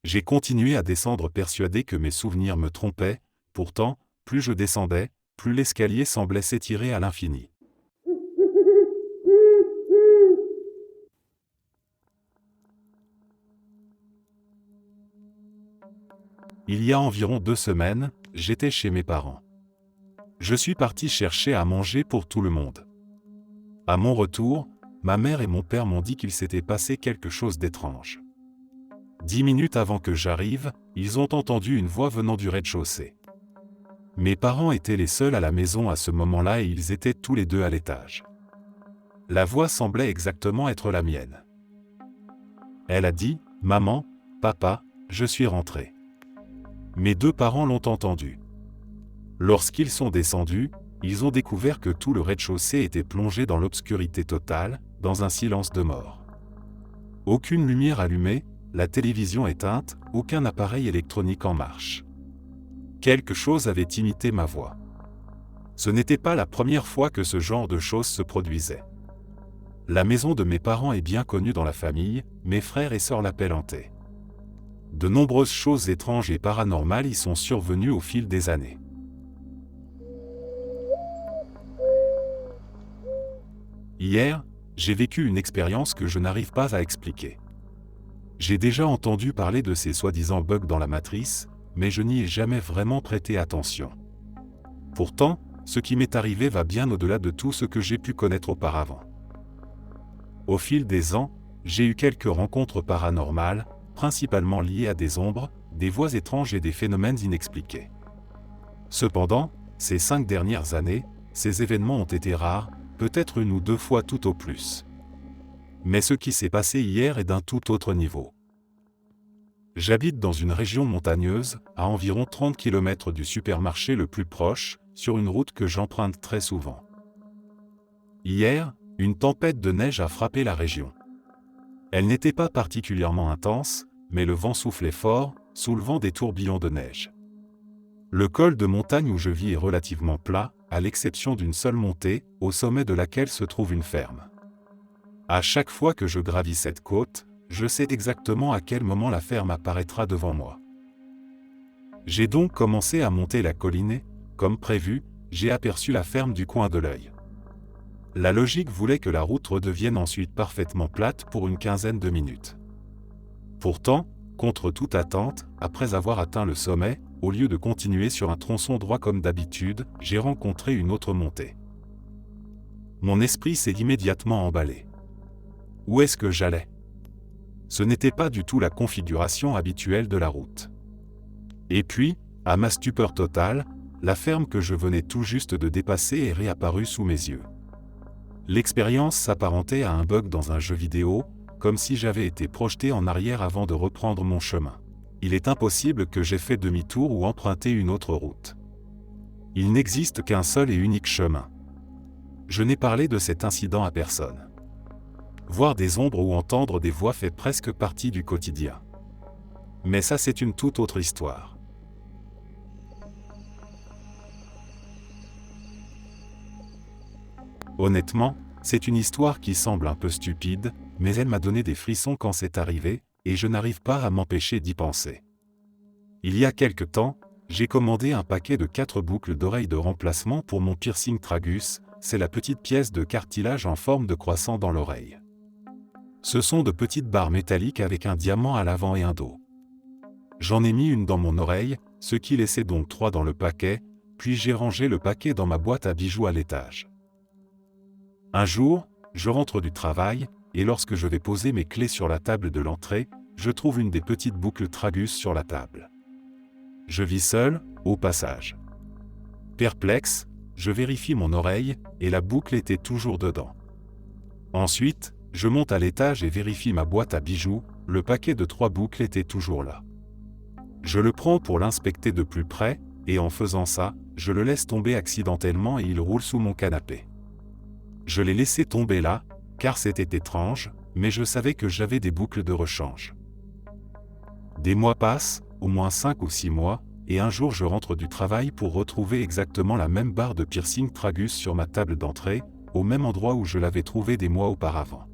J'ai continué à descendre persuadé que mes souvenirs me trompaient, pourtant, plus je descendais, plus l'escalier semblait s'étirer à l'infini. Il y a environ 2 semaines, j'étais chez mes parents. Je suis parti chercher à manger pour tout le monde. À mon retour, ma mère et mon père m'ont dit qu'il s'était passé quelque chose d'étrange. 10 minutes avant que j'arrive, ils ont entendu une voix venant du rez-de-chaussée. Mes parents étaient les seuls à la maison à ce moment-là et ils étaient tous les deux à l'étage. La voix semblait exactement être la mienne. Elle a dit « Maman, papa, je suis rentré ». Mes 2 parents l'ont entendu. Lorsqu'ils sont descendus, ils ont découvert que tout le rez-de-chaussée était plongé dans l'obscurité totale, dans un silence de mort. Aucune lumière allumée, la télévision éteinte, aucun appareil électronique en marche. Quelque chose avait imité ma voix. Ce n'était pas la première fois que ce genre de choses se produisait. La maison de mes parents est bien connue dans la famille, mes frères et sœurs l'appellent hantée. De nombreuses choses étranges et paranormales y sont survenues au fil des années. Hier, j'ai vécu une expérience que je n'arrive pas à expliquer. J'ai déjà entendu parler de ces soi-disant bugs dans la matrice, mais je n'y ai jamais vraiment prêté attention. Pourtant, ce qui m'est arrivé va bien au-delà de tout ce que j'ai pu connaître auparavant. Au fil des ans, j'ai eu quelques rencontres paranormales, principalement liées à des ombres, des voix étranges et des phénomènes inexpliqués. Cependant, ces 5 dernières années, ces événements ont été rares, peut-être 1 ou 2 fois tout au plus. Mais ce qui s'est passé hier est d'un tout autre niveau. J'habite dans une région montagneuse, à environ 30 km du supermarché le plus proche, sur une route que j'emprunte très souvent. Hier, une tempête de neige a frappé la région. Elle n'était pas particulièrement intense, mais le vent soufflait fort, soulevant des tourbillons de neige. Le col de montagne où je vis est relativement plat, à l'exception d'une seule montée, au sommet de laquelle se trouve une ferme. À chaque fois que je gravis cette côte, je sais exactement à quel moment la ferme apparaîtra devant moi. J'ai donc commencé à monter la colline et, comme prévu, j'ai aperçu la ferme du coin de l'œil. La logique voulait que la route redevienne ensuite parfaitement plate pour une quinzaine de minutes. Pourtant, contre toute attente, après avoir atteint le sommet, au lieu de continuer sur un tronçon droit comme d'habitude, j'ai rencontré une autre montée. Mon esprit s'est immédiatement emballé. Où est-ce que j'allais ? Ce n'était pas du tout la configuration habituelle de la route. Et puis, à ma stupeur totale, la ferme que je venais tout juste de dépasser est réapparue sous mes yeux. L'expérience s'apparentait à un bug dans un jeu vidéo, comme si j'avais été projeté en arrière avant de reprendre mon chemin. Il est impossible que j'aie fait demi-tour ou emprunté une autre route. Il n'existe qu'un seul et unique chemin. Je n'ai parlé de cet incident à personne. Voir des ombres ou entendre des voix fait presque partie du quotidien. Mais ça, c'est une toute autre histoire. Honnêtement, c'est une histoire qui semble un peu stupide, mais elle m'a donné des frissons quand c'est arrivé, et je n'arrive pas à m'empêcher d'y penser. Il y a quelque temps, j'ai commandé un paquet de 4 boucles d'oreilles de remplacement pour mon piercing tragus, c'est la petite pièce de cartilage en forme de croissant dans l'oreille. Ce sont de petites barres métalliques avec un diamant à l'avant et un dos. J'en ai mis une dans mon oreille, ce qui laissait donc 3 dans le paquet, puis j'ai rangé le paquet dans ma boîte à bijoux à l'étage. Un jour, je rentre du travail, et lorsque je vais poser mes clés sur la table de l'entrée, je trouve une des petites boucles tragus sur la table. Je vis seul, au passage. Perplexe, je vérifie mon oreille, et la boucle était toujours dedans. Ensuite, je monte à l'étage et vérifie ma boîte à bijoux, le paquet de 3 boucles était toujours là. Je le prends pour l'inspecter de plus près, et en faisant ça, je le laisse tomber accidentellement et il roule sous mon canapé. Je l'ai laissé tomber là, car c'était étrange, mais je savais que j'avais des boucles de rechange. Des mois passent, au moins 5 ou 6 mois, et un jour je rentre du travail pour retrouver exactement la même barre de piercing tragus sur ma table d'entrée, au même endroit où je l'avais trouvée des mois auparavant.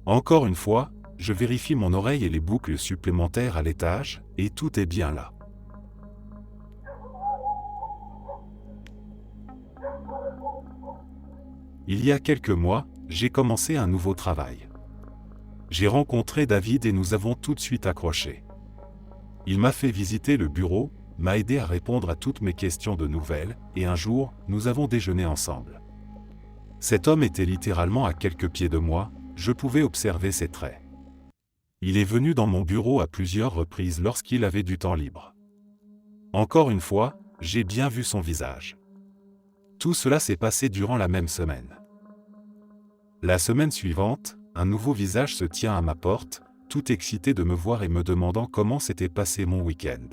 Encore une fois, je vérifie mon oreille et les boucles supplémentaires à l'étage, et tout est bien là. Il y a quelques mois, j'ai commencé un nouveau travail. J'ai rencontré David et nous avons tout de suite accroché. Il m'a fait visiter le bureau, m'a aidé à répondre à toutes mes questions de nouvelles, et un jour, nous avons déjeuné ensemble. Cet homme était littéralement à quelques pieds de moi, je pouvais observer ses traits. Il est venu dans mon bureau à plusieurs reprises lorsqu'il avait du temps libre. Encore une fois, j'ai bien vu son visage. Tout cela s'est passé durant la même semaine. La semaine suivante, un nouveau visage se tient à ma porte, tout excité de me voir et me demandant comment s'était passé mon week-end.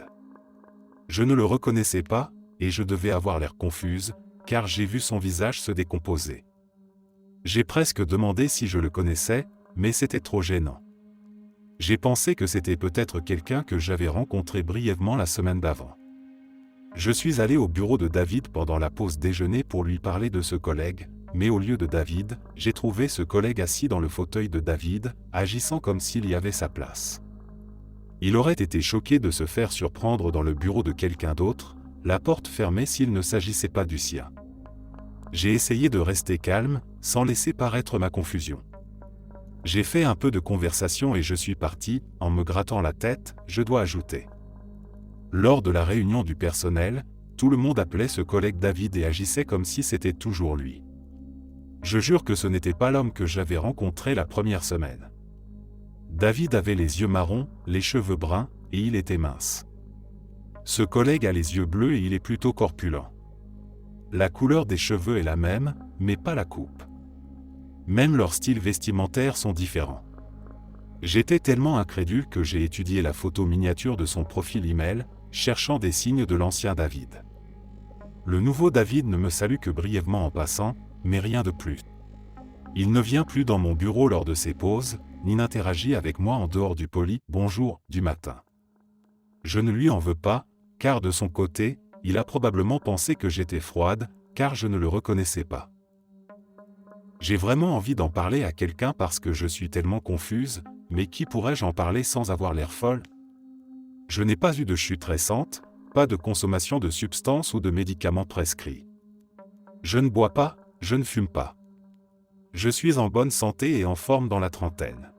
Je ne le reconnaissais pas, et je devais avoir l'air confuse, car j'ai vu son visage se décomposer. J'ai presque demandé si je le connaissais, mais c'était trop gênant. J'ai pensé que c'était peut-être quelqu'un que j'avais rencontré brièvement la semaine d'avant. Je suis allé au bureau de David pendant la pause déjeuner pour lui parler de ce collègue, mais au lieu de David, j'ai trouvé ce collègue assis dans le fauteuil de David, agissant comme s'il y avait sa place. Il aurait été choqué de se faire surprendre dans le bureau de quelqu'un d'autre, la porte fermée s'il ne s'agissait pas du sien. J'ai essayé de rester calme, sans laisser paraître ma confusion. J'ai fait un peu de conversation et je suis parti, en me grattant la tête, je dois ajouter. Lors de la réunion du personnel, tout le monde appelait ce collègue David et agissait comme si c'était toujours lui. Je jure que ce n'était pas l'homme que j'avais rencontré la première semaine. David avait les yeux marrons, les cheveux bruns, et il était mince. Ce collègue a les yeux bleus et il est plutôt corpulent. La couleur des cheveux est la même, mais pas la coupe. Même leurs styles vestimentaires sont différents. J'étais tellement incrédule que j'ai étudié la photo miniature de son profil email, cherchant des signes de l'ancien David. Le nouveau David ne me salue que brièvement en passant, mais rien de plus. Il ne vient plus dans mon bureau lors de ses pauses, ni n'interagit avec moi en dehors du poli « bonjour » du matin. Je ne lui en veux pas, car de son côté, il a probablement pensé que j'étais froide, car je ne le reconnaissais pas. J'ai vraiment envie d'en parler à quelqu'un parce que je suis tellement confuse, mais qui pourrais-je en parler sans avoir l'air folle? Je n'ai pas eu de chute récente, pas de consommation de substances ou de médicaments prescrits. Je ne bois pas, je ne fume pas. Je suis en bonne santé et en forme dans la trentaine.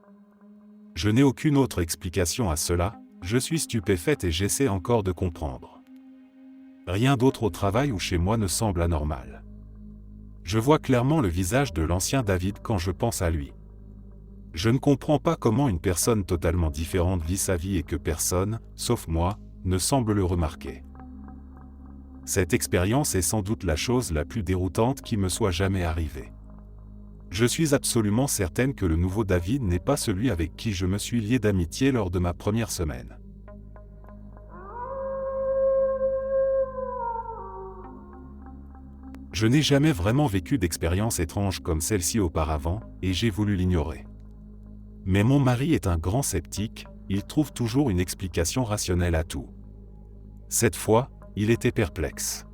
Je n'ai aucune autre explication à cela, je suis stupéfaite et j'essaie encore de comprendre. Rien d'autre au travail ou chez moi ne semble anormal. Je vois clairement le visage de l'ancien David quand je pense à lui. Je ne comprends pas comment une personne totalement différente vit sa vie et que personne, sauf moi, ne semble le remarquer. Cette expérience est sans doute la chose la plus déroutante qui me soit jamais arrivée. Je suis absolument certaine que le nouveau David n'est pas celui avec qui je me suis lié d'amitié lors de ma première semaine. Je n'ai jamais vraiment vécu d'expérience étrange comme celle-ci auparavant, et j'ai voulu l'ignorer. Mais mon mari est un grand sceptique, il trouve toujours une explication rationnelle à tout. Cette fois, il était perplexe.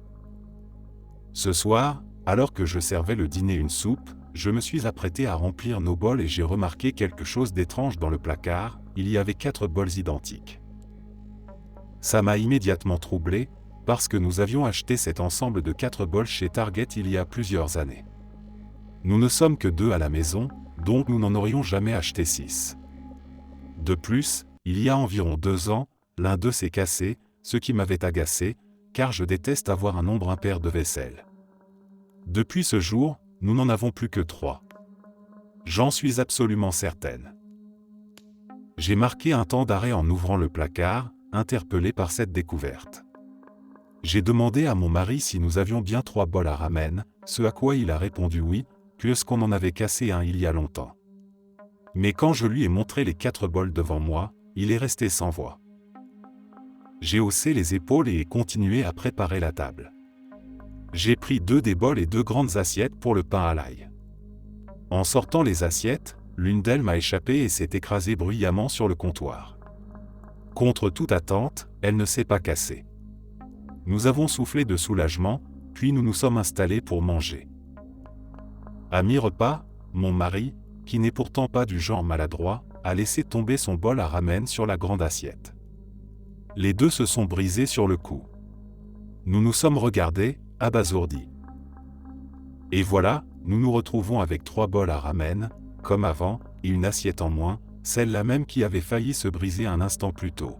Ce soir, alors que je servais le dîner et une soupe, je me suis apprêté à remplir nos bols et j'ai remarqué quelque chose d'étrange dans le placard, il y avait 4 bols identiques. Ça m'a immédiatement troublé, parce que nous avions acheté cet ensemble de 4 bols chez Target il y a plusieurs années. Nous ne sommes que 2 à la maison, donc nous n'en aurions jamais acheté 6. De plus, il y a environ 2 ans, l'un d'eux s'est cassé, ce qui m'avait agacé, car je déteste avoir un nombre impair de vaisselle. Depuis ce jour, nous n'en avons plus que 3. J'en suis absolument certaine. J'ai marqué un temps d'arrêt en ouvrant le placard, interpellé par cette découverte. J'ai demandé à mon mari si nous avions bien 3 bols à ramen, ce à quoi il a répondu oui, puisqu'on en avait cassé un il y a longtemps. Mais quand je lui ai montré les 4 bols devant moi, il est resté sans voix. J'ai haussé les épaules et continué à préparer la table. J'ai pris 2 des bols et 2 grandes assiettes pour le pain à l'ail. En sortant les assiettes, l'une d'elles m'a échappé et s'est écrasée bruyamment sur le comptoir. Contre toute attente, elle ne s'est pas cassée. Nous avons soufflé de soulagement, puis nous nous sommes installés pour manger. À mi-repas, mon mari, qui n'est pourtant pas du genre maladroit, a laissé tomber son bol à ramen sur la grande assiette. Les deux se sont brisés sur le coup. Nous nous sommes regardés, abasourdis. Et voilà, nous nous retrouvons avec 3 bols à ramen, comme avant, et une assiette en moins, celle-là même qui avait failli se briser un instant plus tôt.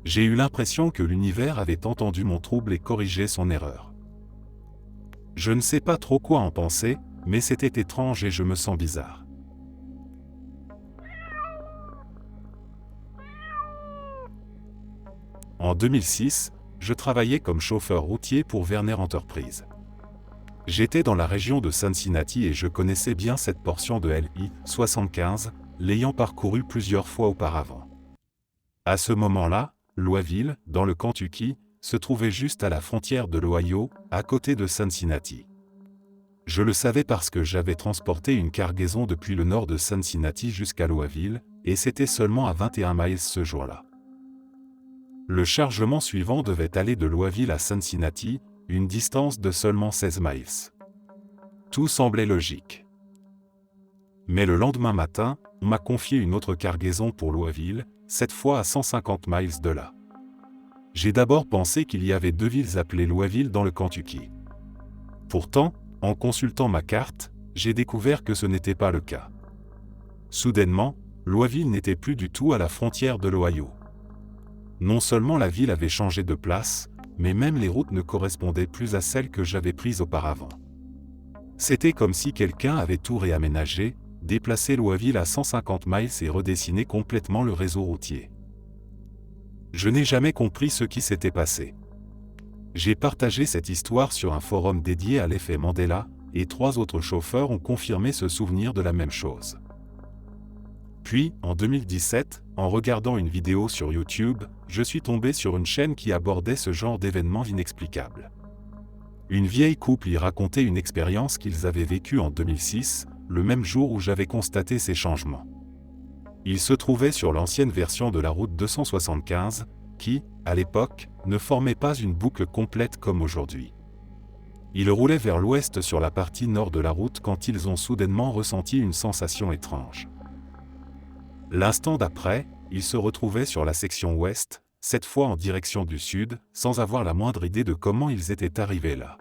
J'ai eu l'impression que l'univers avait entendu mon trouble et corrigé son erreur. Je ne sais pas trop quoi en penser, mais c'était étrange et je me sens bizarre. En 2006, je travaillais comme chauffeur routier pour Werner Enterprises. J'étais dans la région de Cincinnati et je connaissais bien cette portion de l'I-75, l'ayant parcouru plusieurs fois auparavant. À ce moment-là, Louisville, dans le Kentucky, se trouvait juste à la frontière de l'Ohio, à côté de Cincinnati. Je le savais parce que j'avais transporté une cargaison depuis le nord de Cincinnati jusqu'à Louisville, et c'était seulement à 21 miles ce jour-là. Le chargement suivant devait aller de Louisville à Cincinnati, une distance de seulement 16 miles. Tout semblait logique. Mais le lendemain matin, on m'a confié une autre cargaison pour Louisville, cette fois à 150 miles de là. J'ai d'abord pensé qu'il y avait 2 villes appelées Louisville dans le Kentucky. Pourtant, en consultant ma carte, j'ai découvert que ce n'était pas le cas. Soudainement, Louisville n'était plus du tout à la frontière de l'Ohio. Non seulement la ville avait changé de place, mais même les routes ne correspondaient plus à celles que j'avais prises auparavant. C'était comme si quelqu'un avait tout réaménagé, déplacé Louisville à 150 miles et redessiné complètement le réseau routier. Je n'ai jamais compris ce qui s'était passé. J'ai partagé cette histoire sur un forum dédié à l'effet Mandela, et 3 autres chauffeurs ont confirmé ce souvenir de la même chose. Puis, en 2017, en regardant une vidéo sur YouTube, je suis tombé sur une chaîne qui abordait ce genre d'événements inexplicables. Une vieille couple y racontait une expérience qu'ils avaient vécue en 2006, le même jour où j'avais constaté ces changements. Ils se trouvaient sur l'ancienne version de la route 275, qui, à l'époque, ne formait pas une boucle complète comme aujourd'hui. Ils roulaient vers l'ouest sur la partie nord de la route quand ils ont soudainement ressenti une sensation étrange. L'instant d'après, ils se retrouvaient sur la section ouest, cette fois en direction du sud, sans avoir la moindre idée de comment ils étaient arrivés là.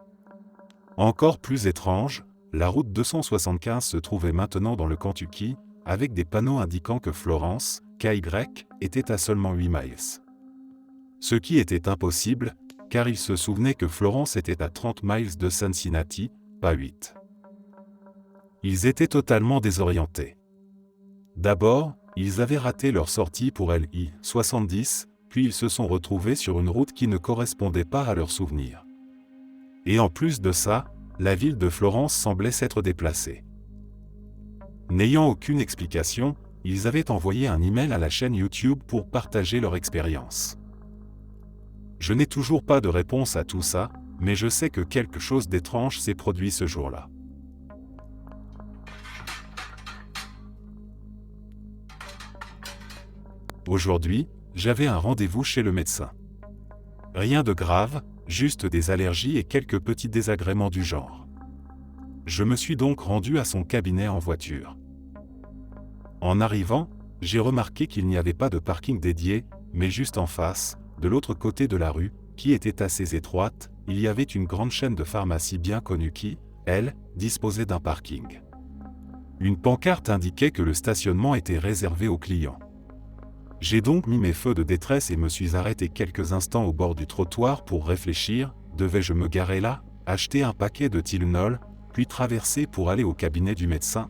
Encore plus étrange, la route 275 se trouvait maintenant dans le Kentucky, avec des panneaux indiquant que Florence, KY, était à seulement 8 miles. Ce qui était impossible, car ils se souvenaient que Florence était à 30 miles de Cincinnati, pas 8. Ils étaient totalement désorientés. D'abord, ils avaient raté leur sortie pour l'I-70, puis ils se sont retrouvés sur une route qui ne correspondait pas à leurs souvenirs. Et en plus de ça, la ville de Florence semblait s'être déplacée. N'ayant aucune explication, ils avaient envoyé un email à la chaîne YouTube pour partager leur expérience. Je n'ai toujours pas de réponse à tout ça, mais je sais que quelque chose d'étrange s'est produit ce jour-là. Aujourd'hui, j'avais un rendez-vous chez le médecin. Rien de grave, juste des allergies et quelques petits désagréments du genre. Je me suis donc rendu à son cabinet en voiture. En arrivant, j'ai remarqué qu'il n'y avait pas de parking dédié, mais juste en face, de l'autre côté de la rue, qui était assez étroite, il y avait une grande chaîne de pharmacies bien connue qui, elle, disposait d'un parking. Une pancarte indiquait que le stationnement était réservé aux clients. J'ai donc mis mes feux de détresse et me suis arrêté quelques instants au bord du trottoir pour réfléchir, devais-je me garer là, acheter un paquet de Tylenol, puis traverser pour aller au cabinet du médecin?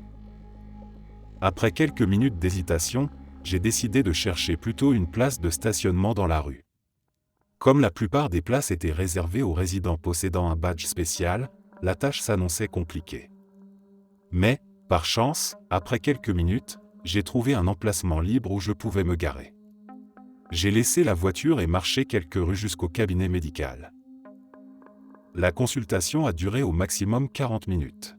Après quelques minutes d'hésitation, j'ai décidé de chercher plutôt une place de stationnement dans la rue. Comme la plupart des places étaient réservées aux résidents possédant un badge spécial, la tâche s'annonçait compliquée. Mais, par chance, après quelques minutes, j'ai trouvé un emplacement libre où je pouvais me garer. J'ai laissé la voiture et marché quelques rues jusqu'au cabinet médical. La consultation a duré au maximum 40 minutes.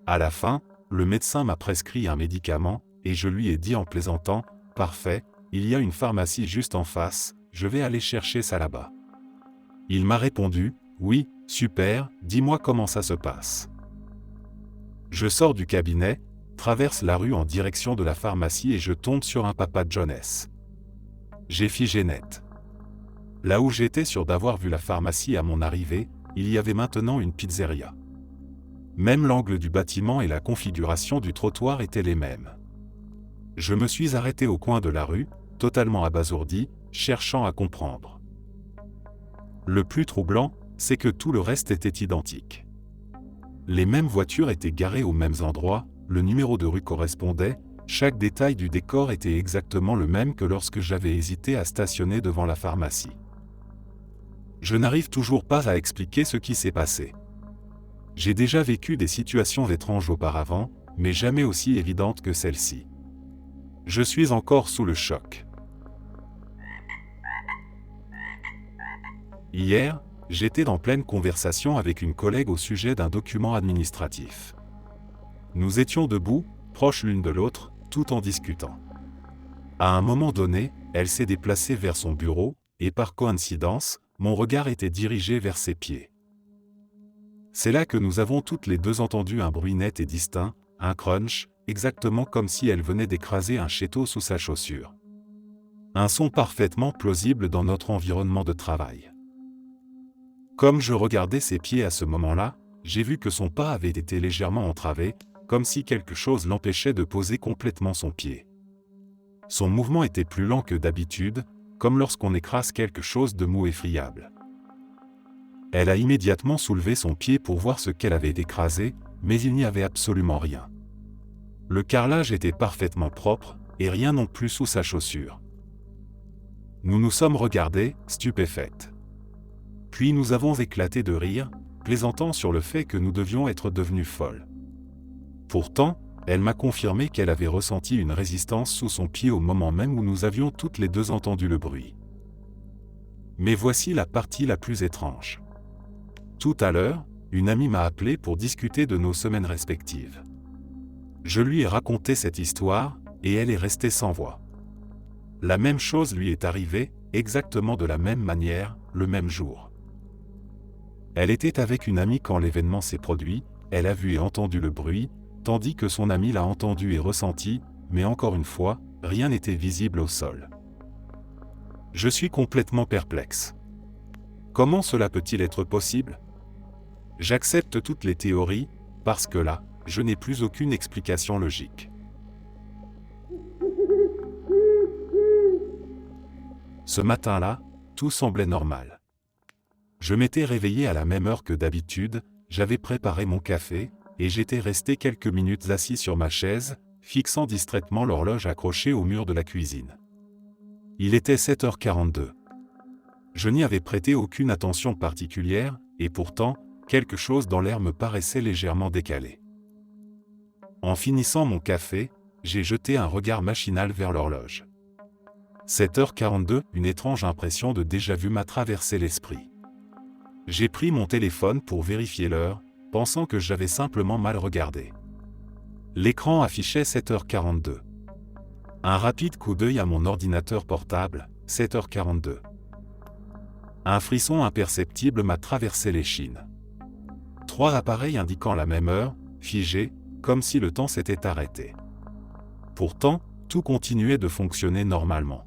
À la fin, le médecin m'a prescrit un médicament, et je lui ai dit en plaisantant, « Parfait, il y a une pharmacie juste en face, je vais aller chercher ça là-bas. » Il m'a répondu, « Oui, super, dis-moi comment ça se passe. » Je sors du cabinet, traverse la rue en direction de la pharmacie et je tombe sur un Papa John's. J'ai figé net. Là où j'étais sûr d'avoir vu la pharmacie à mon arrivée, il y avait maintenant une pizzeria. Même l'angle du bâtiment et la configuration du trottoir étaient les mêmes. Je me suis arrêté au coin de la rue, totalement abasourdi, cherchant à comprendre. Le plus troublant, c'est que tout le reste était identique. Les mêmes voitures étaient garées aux mêmes endroits, le numéro de rue correspondait, chaque détail du décor était exactement le même que lorsque j'avais hésité à stationner devant la pharmacie. Je n'arrive toujours pas à expliquer ce qui s'est passé. J'ai déjà vécu des situations étranges auparavant, mais jamais aussi évidentes que celle-ci. Je suis encore sous le choc. Hier, j'étais en pleine conversation avec une collègue au sujet d'un document administratif. Nous étions debout, proches l'une de l'autre, tout en discutant. À un moment donné, elle s'est déplacée vers son bureau, et par coïncidence, mon regard était dirigé vers ses pieds. C'est là que nous avons toutes les deux entendu un bruit net et distinct, un crunch, exactement comme si elle venait d'écraser un chéteau sous sa chaussure. Un son parfaitement plausible dans notre environnement de travail. Comme je regardais ses pieds à ce moment-là, j'ai vu que son pas avait été légèrement entravé, comme si quelque chose l'empêchait de poser complètement son pied. Son mouvement était plus lent que d'habitude, comme lorsqu'on écrase quelque chose de mou et friable. Elle a immédiatement soulevé son pied pour voir ce qu'elle avait écrasé, mais il n'y avait absolument rien. Le carrelage était parfaitement propre, et rien non plus sous sa chaussure. Nous nous sommes regardés, stupéfaites. Puis nous avons éclaté de rire, plaisantant sur le fait que nous devions être devenues folles. Pourtant, elle m'a confirmé qu'elle avait ressenti une résistance sous son pied au moment même où nous avions toutes les deux entendu le bruit. Mais voici la partie la plus étrange. Tout à l'heure, une amie m'a appelé pour discuter de nos semaines respectives. Je lui ai raconté cette histoire, et elle est restée sans voix. La même chose lui est arrivée, exactement de la même manière, le même jour. Elle était avec une amie quand l'événement s'est produit, elle a vu et entendu le bruit, tandis que son amie l'a entendu et ressenti, mais encore une fois, rien n'était visible au sol. Je suis complètement perplexe. Comment cela peut-il être possible ? J'accepte toutes les théories, parce que là, je n'ai plus aucune explication logique. Ce matin-là, tout semblait normal. Je m'étais réveillé à la même heure que d'habitude, j'avais préparé mon café, et j'étais resté quelques minutes assis sur ma chaise, fixant distraitement l'horloge accrochée au mur de la cuisine. Il était 7h42. Je n'y avais prêté aucune attention particulière, et pourtant, quelque chose dans l'air me paraissait légèrement décalé. En finissant mon café, j'ai jeté un regard machinal vers l'horloge. 7h42, une étrange impression de déjà-vu m'a traversé l'esprit. J'ai pris mon téléphone pour vérifier l'heure, pensant que j'avais simplement mal regardé. L'écran affichait 7h42. Un rapide coup d'œil à mon ordinateur portable, 7h42. Un frisson imperceptible m'a traversé l'échine. 3 appareils indiquant la même heure, figés, comme si le temps s'était arrêté. Pourtant, tout continuait de fonctionner normalement.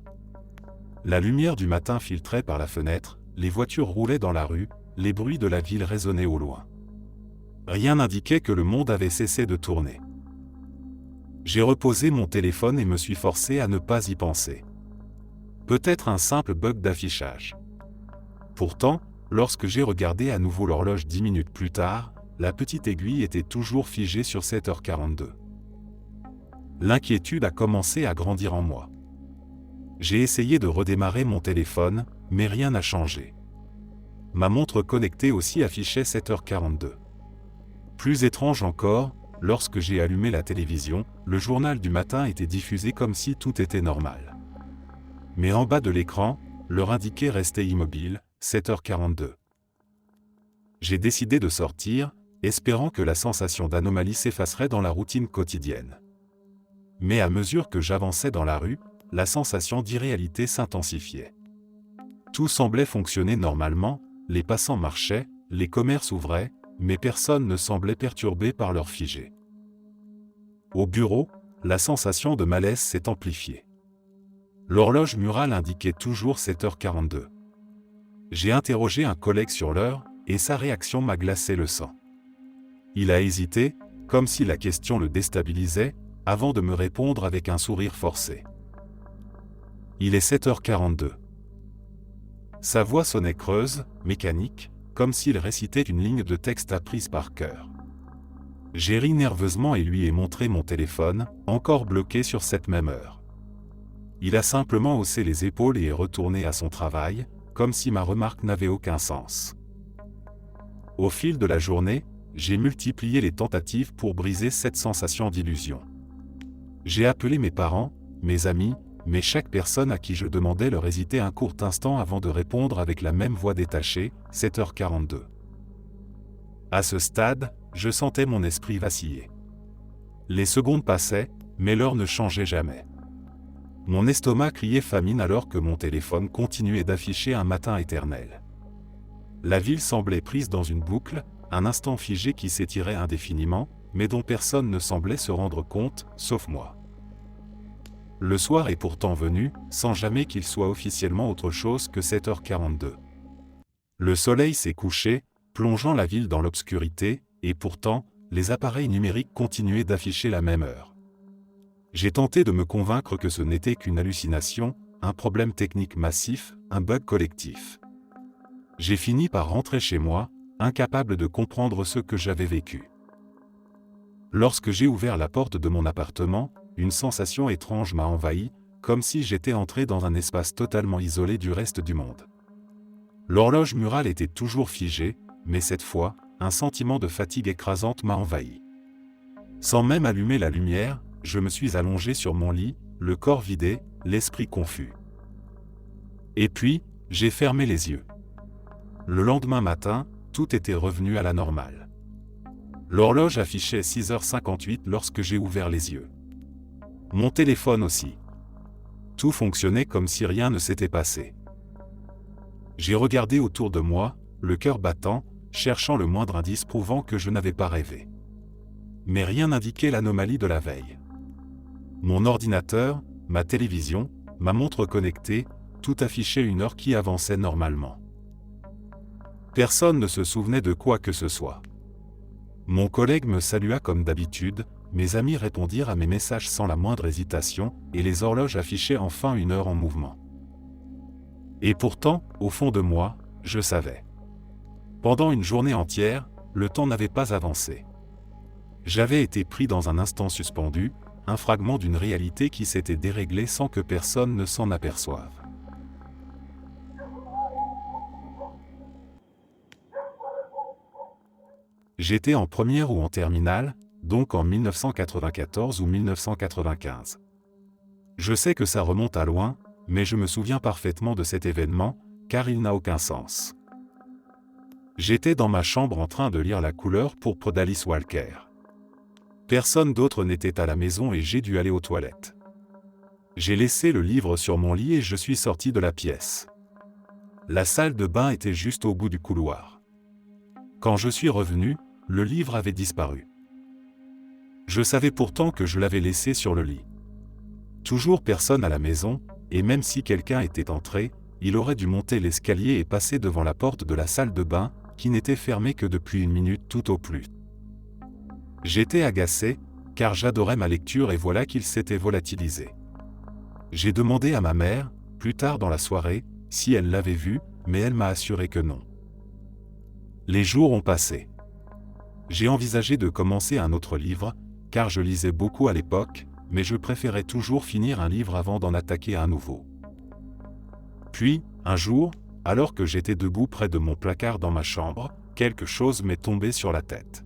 La lumière du matin filtrait par la fenêtre, les voitures roulaient dans la rue, les bruits de la ville résonnaient au loin. Rien n'indiquait que le monde avait cessé de tourner. J'ai reposé mon téléphone et me suis forcé à ne pas y penser. Peut-être un simple bug d'affichage. Pourtant, lorsque j'ai regardé à nouveau l'horloge 10 minutes plus tard, la petite aiguille était toujours figée sur 7h42. L'inquiétude a commencé à grandir en moi. J'ai essayé de redémarrer mon téléphone, mais rien n'a changé. Ma montre connectée aussi affichait 7h42. Plus étrange encore, lorsque j'ai allumé la télévision, le journal du matin était diffusé comme si tout était normal. Mais en bas de l'écran, l'heure indiquée restait immobile, 7h42. J'ai décidé de sortir, espérant que la sensation d'anomalie s'effacerait dans la routine quotidienne. Mais à mesure que j'avançais dans la rue, la sensation d'irréalité s'intensifiait. Tout semblait fonctionner normalement, les passants marchaient, les commerces ouvraient, mais personne ne semblait perturbé par leur figé. Au bureau, la sensation de malaise s'est amplifiée. L'horloge murale indiquait toujours 7h42. J'ai interrogé un collègue sur l'heure, et sa réaction m'a glacé le sang. Il a hésité, comme si la question le déstabilisait, avant de me répondre avec un sourire forcé. Il est 7h42. Sa voix sonnait creuse, mécanique, comme s'il récitait une ligne de texte apprise par cœur. J'ai ri nerveusement et lui ai montré mon téléphone, encore bloqué sur cette même heure. Il a simplement haussé les épaules et est retourné à son travail, comme si ma remarque n'avait aucun sens. Au fil de la journée, j'ai multiplié les tentatives pour briser cette sensation d'illusion. J'ai appelé mes parents, mes amis, mais chaque personne à qui je demandais leur hésitait un court instant avant de répondre avec la même voix détachée, 7h42. À ce stade, je sentais mon esprit vaciller. Les secondes passaient, mais l'heure ne changeait jamais. Mon estomac criait famine alors que mon téléphone continuait d'afficher un matin éternel. La ville semblait prise dans une boucle, un instant figé qui s'étirait indéfiniment, mais dont personne ne semblait se rendre compte, sauf moi. Le soir est pourtant venu, sans jamais qu'il soit officiellement autre chose que 7h42. Le soleil s'est couché, plongeant la ville dans l'obscurité, et pourtant, les appareils numériques continuaient d'afficher la même heure. J'ai tenté de me convaincre que ce n'était qu'une hallucination, un problème technique massif, un bug collectif. J'ai fini par rentrer chez moi, incapable de comprendre ce que j'avais vécu. Lorsque j'ai ouvert la porte de mon appartement, une sensation étrange m'a envahi, comme si j'étais entré dans un espace totalement isolé du reste du monde. L'horloge murale était toujours figée, mais cette fois, un sentiment de fatigue écrasante m'a envahi. Sans même allumer la lumière, je me suis allongé sur mon lit, le corps vidé, l'esprit confus. Et puis, j'ai fermé les yeux. Le lendemain matin, tout était revenu à la normale. L'horloge affichait 6h58 lorsque j'ai ouvert les yeux. Mon téléphone aussi. Tout fonctionnait comme si rien ne s'était passé. J'ai regardé autour de moi, le cœur battant, cherchant le moindre indice prouvant que je n'avais pas rêvé. Mais rien n'indiquait l'anomalie de la veille. Mon ordinateur, ma télévision, ma montre connectée, tout affichait une heure qui avançait normalement. Personne ne se souvenait de quoi que ce soit. Mon collègue me salua comme d'habitude, mes amis répondirent à mes messages sans la moindre hésitation, et les horloges affichaient enfin une heure en mouvement. Et pourtant, au fond de moi, je savais. Pendant une journée entière, le temps n'avait pas avancé. J'avais été pris dans un instant suspendu, un fragment d'une réalité qui s'était déréglée sans que personne ne s'en aperçoive. J'étais en première ou en terminale, donc en 1994 ou 1995. Je sais que ça remonte à loin, mais je me souviens parfaitement de cet événement, car il n'a aucun sens. J'étais dans ma chambre en train de lire La couleur pourpre d'Alice Walker. Personne d'autre n'était à la maison et j'ai dû aller aux toilettes. J'ai laissé le livre sur mon lit et je suis sorti de la pièce. La salle de bain était juste au bout du couloir. Quand je suis revenu, le livre avait disparu. Je savais pourtant que je l'avais laissé sur le lit. Toujours personne à la maison, et même si quelqu'un était entré, il aurait dû monter l'escalier et passer devant la porte de la salle de bain, qui n'était fermée que depuis une minute tout au plus. J'étais agacé, car j'adorais ma lecture et voilà qu'il s'était volatilisé. J'ai demandé à ma mère, plus tard dans la soirée, si elle l'avait vu, mais elle m'a assuré que non. Les jours ont passé. J'ai envisagé de commencer un autre livre, car je lisais beaucoup à l'époque, mais je préférais toujours finir un livre avant d'en attaquer un nouveau. Puis, un jour, alors que j'étais debout près de mon placard dans ma chambre, quelque chose m'est tombé sur la tête.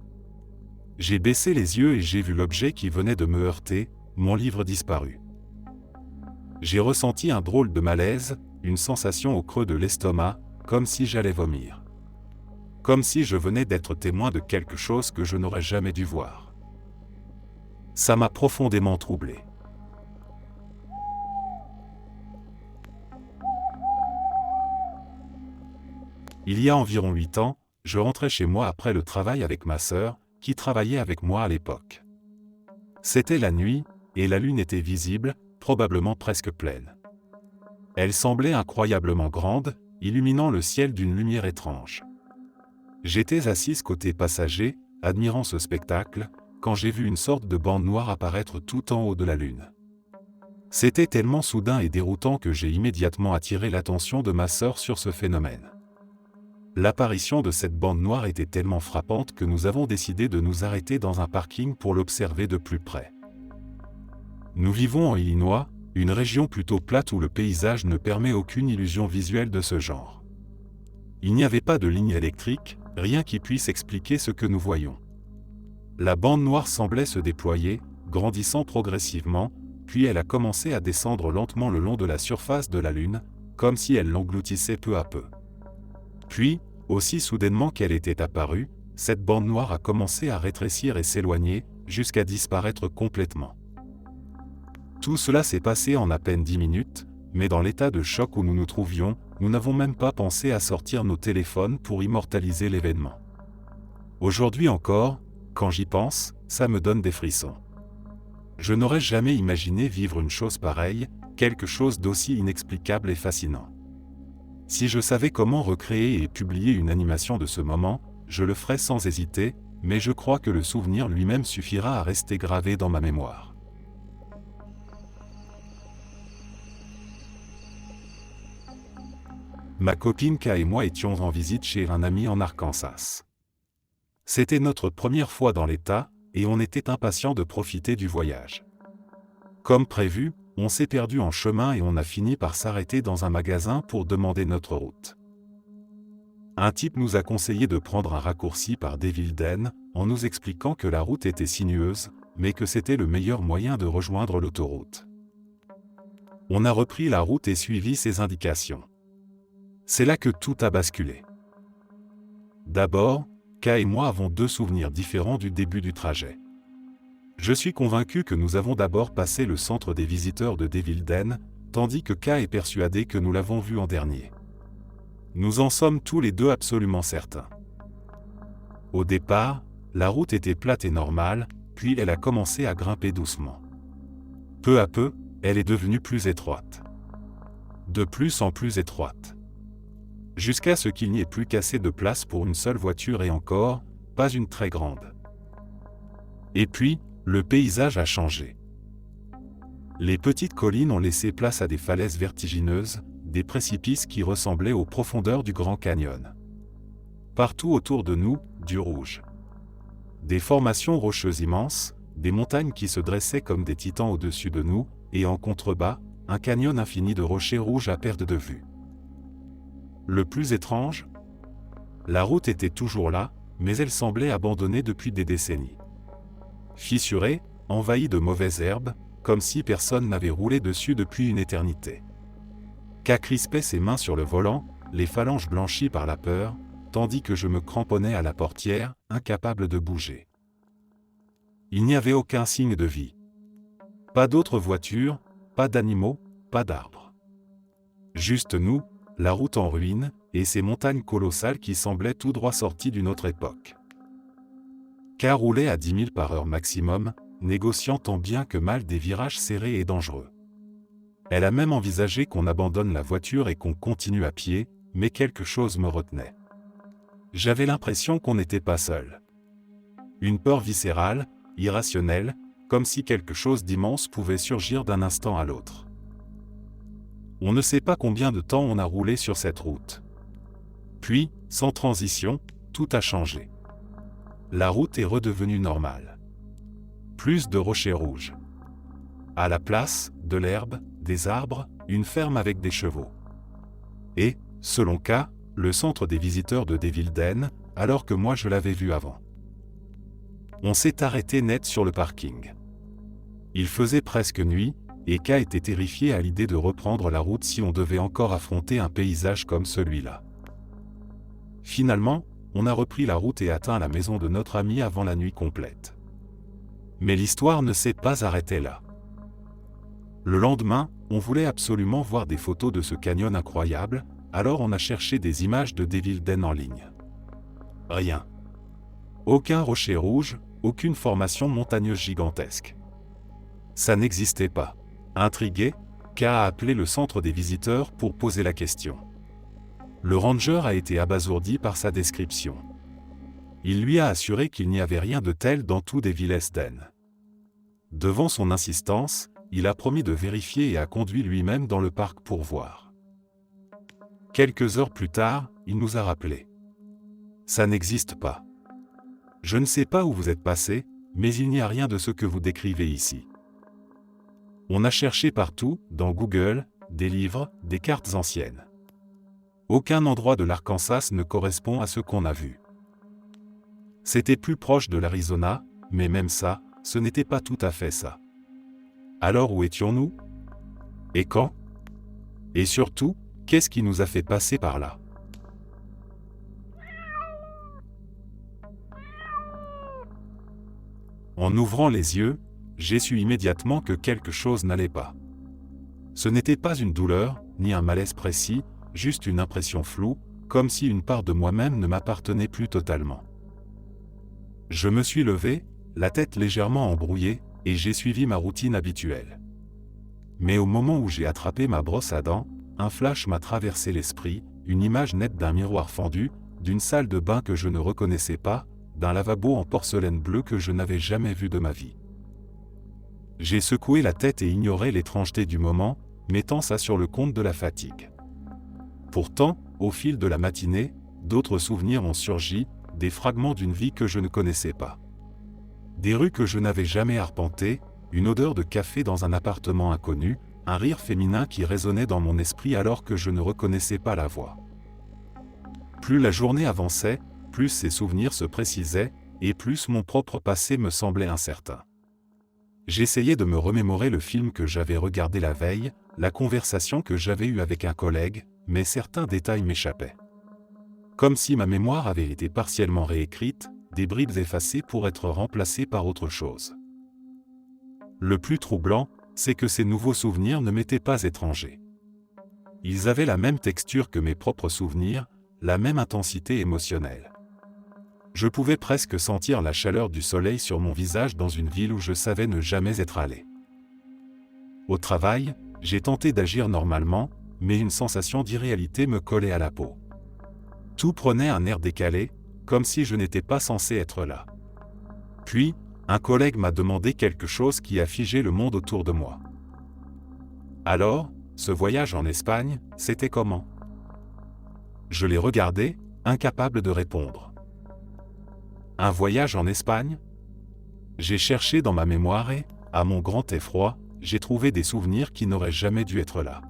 J'ai baissé les yeux et j'ai vu l'objet qui venait de me heurter, mon livre disparu. J'ai ressenti un drôle de malaise, une sensation au creux de l'estomac, comme si j'allais vomir. Comme si je venais d'être témoin de quelque chose que je n'aurais jamais dû voir. Ça m'a profondément troublé. Il y a environ 8 ans, je rentrais chez moi après le travail avec ma sœur, qui travaillait avec moi à l'époque. C'était la nuit, et la lune était visible, probablement presque pleine. Elle semblait incroyablement grande, illuminant le ciel d'une lumière étrange. J'étais assise côté passager, admirant ce spectacle, quand j'ai vu une sorte de bande noire apparaître tout en haut de la lune. C'était tellement soudain et déroutant que j'ai immédiatement attiré l'attention de ma sœur sur ce phénomène. L'apparition de cette bande noire était tellement frappante que nous avons décidé de nous arrêter dans un parking pour l'observer de plus près. Nous vivons en Illinois, une région plutôt plate où le paysage ne permet aucune illusion visuelle de ce genre. Il n'y avait pas de ligne électrique, rien qui puisse expliquer ce que nous voyions. La bande noire semblait se déployer, grandissant progressivement, puis elle a commencé à descendre lentement le long de la surface de la Lune, comme si elle l'engloutissait peu à peu. Puis, aussi soudainement qu'elle était apparue, cette bande noire a commencé à rétrécir et s'éloigner, jusqu'à disparaître complètement. Tout cela s'est passé en à peine 10 minutes, mais dans l'état de choc où nous nous trouvions, nous n'avons même pas pensé à sortir nos téléphones pour immortaliser l'événement. Aujourd'hui encore, quand j'y pense, ça me donne des frissons. Je n'aurais jamais imaginé vivre une chose pareille, quelque chose d'aussi inexplicable et fascinant. Si je savais comment recréer et publier une animation de ce moment, je le ferais sans hésiter, mais je crois que le souvenir lui-même suffira à rester gravé dans ma mémoire. Ma copine K et moi étions en visite chez un ami en Arkansas. C'était notre première fois dans l'État, et on était impatients de profiter du voyage. Comme prévu, on s'est perdu en chemin et on a fini par s'arrêter dans un magasin pour demander notre route. Un type nous a conseillé de prendre un raccourci par Devilden, en nous expliquant que la route était sinueuse, mais que c'était le meilleur moyen de rejoindre l'autoroute. On a repris la route et suivi ses indications. C'est là que tout a basculé. D'abord, K et moi avons deux souvenirs différents du début du trajet. Je suis convaincu que nous avons d'abord passé le centre des visiteurs de Devilden, tandis que K est persuadé que nous l'avons vu en dernier. Nous en sommes tous les deux absolument certains. Au départ, la route était plate et normale, puis elle a commencé à grimper doucement. Peu à peu, elle est devenue plus étroite. De plus en plus étroite. Jusqu'à ce qu'il n'y ait plus qu'assez de place pour une seule voiture et encore, pas une très grande. Et puis, le paysage a changé. Les petites collines ont laissé place à des falaises vertigineuses, des précipices qui ressemblaient aux profondeurs du Grand Canyon. Partout autour de nous, du rouge. Des formations rocheuses immenses, des montagnes qui se dressaient comme des titans au-dessus de nous, et en contrebas, un canyon infini de rochers rouges à perte de vue. Le plus étrange, la route était toujours là, mais elle semblait abandonnée depuis des décennies. Fissurée, envahie de mauvaises herbes, comme si personne n'avait roulé dessus depuis une éternité. K crispait ses mains sur le volant, les phalanges blanchies par la peur, tandis que je me cramponnais à la portière, incapable de bouger. Il n'y avait aucun signe de vie. Pas d'autres voitures, pas d'animaux, pas d'arbres. Juste nous, la route en ruine, et ces montagnes colossales qui semblaient tout droit sorties d'une autre époque. K roulait à 10 000 par heure maximum, négociant tant bien que mal des virages serrés et dangereux. Elle a même envisagé qu'on abandonne la voiture et qu'on continue à pied, mais quelque chose me retenait. J'avais l'impression qu'on n'était pas seul. Une peur viscérale, irrationnelle, comme si quelque chose d'immense pouvait surgir d'un instant à l'autre. On ne sait pas combien de temps on a roulé sur cette route. Puis, sans transition, tout a changé. La route est redevenue normale. Plus de rochers rouges. À la place, de l'herbe, des arbres, une ferme avec des chevaux. Et, selon K, le centre des visiteurs de Devilden, alors que moi je l'avais vu avant. On s'est arrêté net sur le parking. Il faisait presque nuit, et K était terrifié à l'idée de reprendre la route si on devait encore affronter un paysage comme celui-là. Finalement, on a repris la route et atteint la maison de notre ami avant la nuit complète. Mais l'histoire ne s'est pas arrêtée là. Le lendemain, on voulait absolument voir des photos de ce canyon incroyable, alors on a cherché des images de Devilden en ligne. Rien. Aucun rocher rouge, aucune formation montagneuse gigantesque. Ça n'existait pas. Intrigué, K a appelé le centre des visiteurs pour poser la question. Le ranger a été abasourdi par sa description. Il lui a assuré qu'il n'y avait rien de tel dans tout des Willesden. Devant son insistance, il a promis de vérifier et a conduit lui-même dans le parc pour voir. Quelques heures plus tard, il nous a rappelé. Ça n'existe pas. Je ne sais pas où vous êtes passé, mais il n'y a rien de ce que vous décrivez ici. On a cherché partout, dans Google, des livres, des cartes anciennes. Aucun endroit de l'Arkansas ne correspond à ce qu'on a vu. C'était plus proche de l'Arizona, mais même ça, ce n'était pas tout à fait ça. Alors où étions-nous? Et quand? Et surtout, qu'est-ce qui nous a fait passer par là? En ouvrant les yeux, j'ai su immédiatement que quelque chose n'allait pas. Ce n'était pas une douleur, ni un malaise précis, juste une impression floue, comme si une part de moi-même ne m'appartenait plus totalement. Je me suis levé, la tête légèrement embrouillée, et j'ai suivi ma routine habituelle. Mais au moment où j'ai attrapé ma brosse à dents, un flash m'a traversé l'esprit, une image nette d'un miroir fendu, d'une salle de bain que je ne reconnaissais pas, d'un lavabo en porcelaine bleue que je n'avais jamais vu de ma vie. J'ai secoué la tête et ignoré l'étrangeté du moment, mettant ça sur le compte de la fatigue. Pourtant, au fil de la matinée, d'autres souvenirs ont surgi, des fragments d'une vie que je ne connaissais pas. Des rues que je n'avais jamais arpentées, une odeur de café dans un appartement inconnu, un rire féminin qui résonnait dans mon esprit alors que je ne reconnaissais pas la voix. Plus la journée avançait, plus ces souvenirs se précisaient, et plus mon propre passé me semblait incertain. J'essayais de me remémorer le film que j'avais regardé la veille, la conversation que j'avais eue avec un collègue, mais certains détails m'échappaient. Comme si ma mémoire avait été partiellement réécrite, des bribes effacées pour être remplacées par autre chose. Le plus troublant, c'est que ces nouveaux souvenirs ne m'étaient pas étrangers. Ils avaient la même texture que mes propres souvenirs, la même intensité émotionnelle. Je pouvais presque sentir la chaleur du soleil sur mon visage dans une ville où je savais ne jamais être allé. Au travail, j'ai tenté d'agir normalement, mais une sensation d'irréalité me collait à la peau. Tout prenait un air décalé, comme si je n'étais pas censé être là. Puis, un collègue m'a demandé quelque chose qui a figé le monde autour de moi. Alors, ce voyage en Espagne, c'était comment? Je l'ai regardé, incapable de répondre. Un voyage en Espagne? J'ai cherché dans ma mémoire et, à mon grand effroi, j'ai trouvé des souvenirs qui n'auraient jamais dû être là.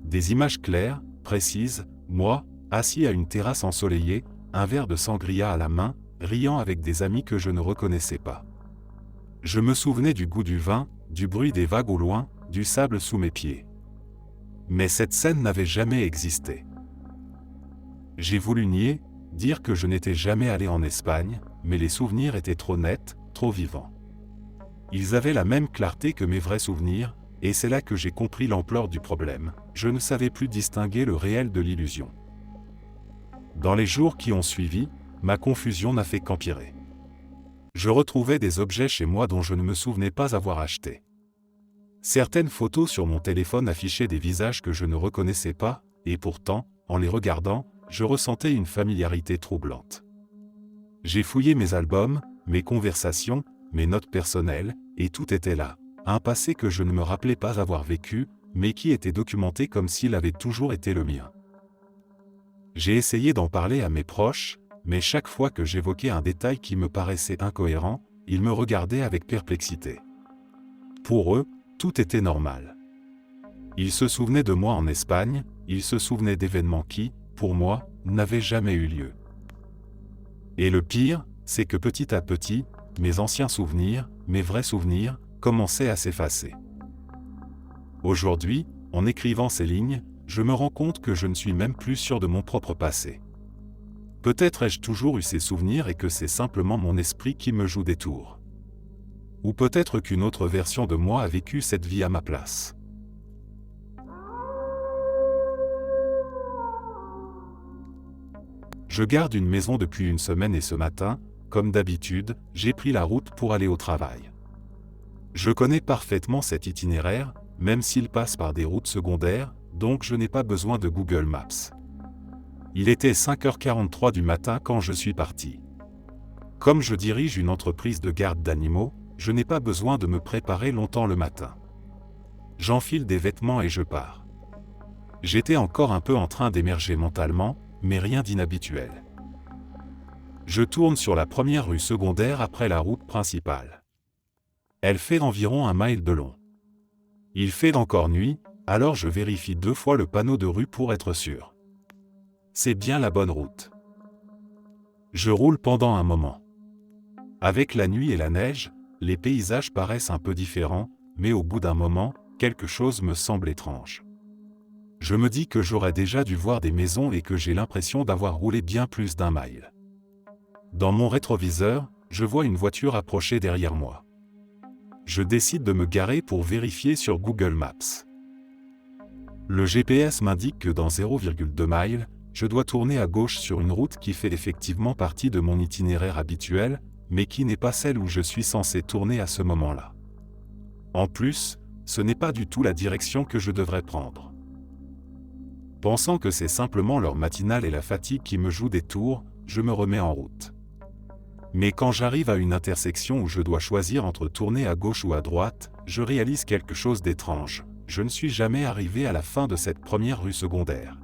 Des images claires, précises, moi, assis à une terrasse ensoleillée, un verre de sangria à la main, riant avec des amis que je ne reconnaissais pas. Je me souvenais du goût du vin, du bruit des vagues au loin, du sable sous mes pieds. Mais cette scène n'avait jamais existé. J'ai voulu nier, dire que je n'étais jamais allé en Espagne, mais les souvenirs étaient trop nets, trop vivants. Ils avaient la même clarté que mes vrais souvenirs, et c'est là que j'ai compris l'ampleur du problème. Je ne savais plus distinguer le réel de l'illusion. Dans les jours qui ont suivi, ma confusion n'a fait qu'empirer. Je retrouvais des objets chez moi dont je ne me souvenais pas avoir achetés. Certaines photos sur mon téléphone affichaient des visages que je ne reconnaissais pas, et pourtant, en les regardant, je ressentais une familiarité troublante. J'ai fouillé mes albums, mes conversations, mes notes personnelles, et tout était là. Un passé que je ne me rappelais pas avoir vécu, mais qui était documenté comme s'il avait toujours été le mien. J'ai essayé d'en parler à mes proches, mais chaque fois que j'évoquais un détail qui me paraissait incohérent, ils me regardaient avec perplexité. Pour eux, tout était normal. Ils se souvenaient de moi en Espagne, ils se souvenaient d'événements qui, pour moi, n'avaient jamais eu lieu. Et le pire, c'est que petit à petit, mes anciens souvenirs, mes vrais souvenirs, commençaient à s'effacer. Aujourd'hui, en écrivant ces lignes, je me rends compte que je ne suis même plus sûr de mon propre passé. Peut-être ai-je toujours eu ces souvenirs et que c'est simplement mon esprit qui me joue des tours. Ou peut-être qu'une autre version de moi a vécu cette vie à ma place. Je garde une maison depuis une semaine et ce matin, comme d'habitude, j'ai pris la route pour aller au travail. Je connais parfaitement cet itinéraire, même s'il passe par des routes secondaires, donc je n'ai pas besoin de Google Maps. Il était 5h43 du matin quand je suis parti. Comme je dirige une entreprise de garde d'animaux, je n'ai pas besoin de me préparer longtemps le matin. J'enfile des vêtements et je pars. J'étais encore un peu en train d'émerger mentalement, mais rien d'inhabituel. Je tourne sur la première rue secondaire après la route principale. Elle fait environ 1 mile de long. Il fait encore nuit, alors je vérifie 2 fois le panneau de rue pour être sûr. C'est bien la bonne route. Je roule pendant un moment. Avec la nuit et la neige, les paysages paraissent un peu différents, mais au bout d'un moment, quelque chose me semble étrange. Je me dis que j'aurais déjà dû voir des maisons et que j'ai l'impression d'avoir roulé bien plus d'1 mile. Dans mon rétroviseur, je vois une voiture approcher derrière moi. Je décide de me garer pour vérifier sur Google Maps. Le GPS m'indique que dans 0,2 miles, je dois tourner à gauche sur une route qui fait effectivement partie de mon itinéraire habituel, mais qui n'est pas celle où je suis censé tourner à ce moment-là. En plus, ce n'est pas du tout la direction que je devrais prendre. Pensant que c'est simplement l'heure matinale et la fatigue qui me jouent des tours, je me remets en route. Mais quand j'arrive à une intersection où je dois choisir entre tourner à gauche ou à droite, je réalise quelque chose d'étrange. Je ne suis jamais arrivé à la fin de cette première rue secondaire.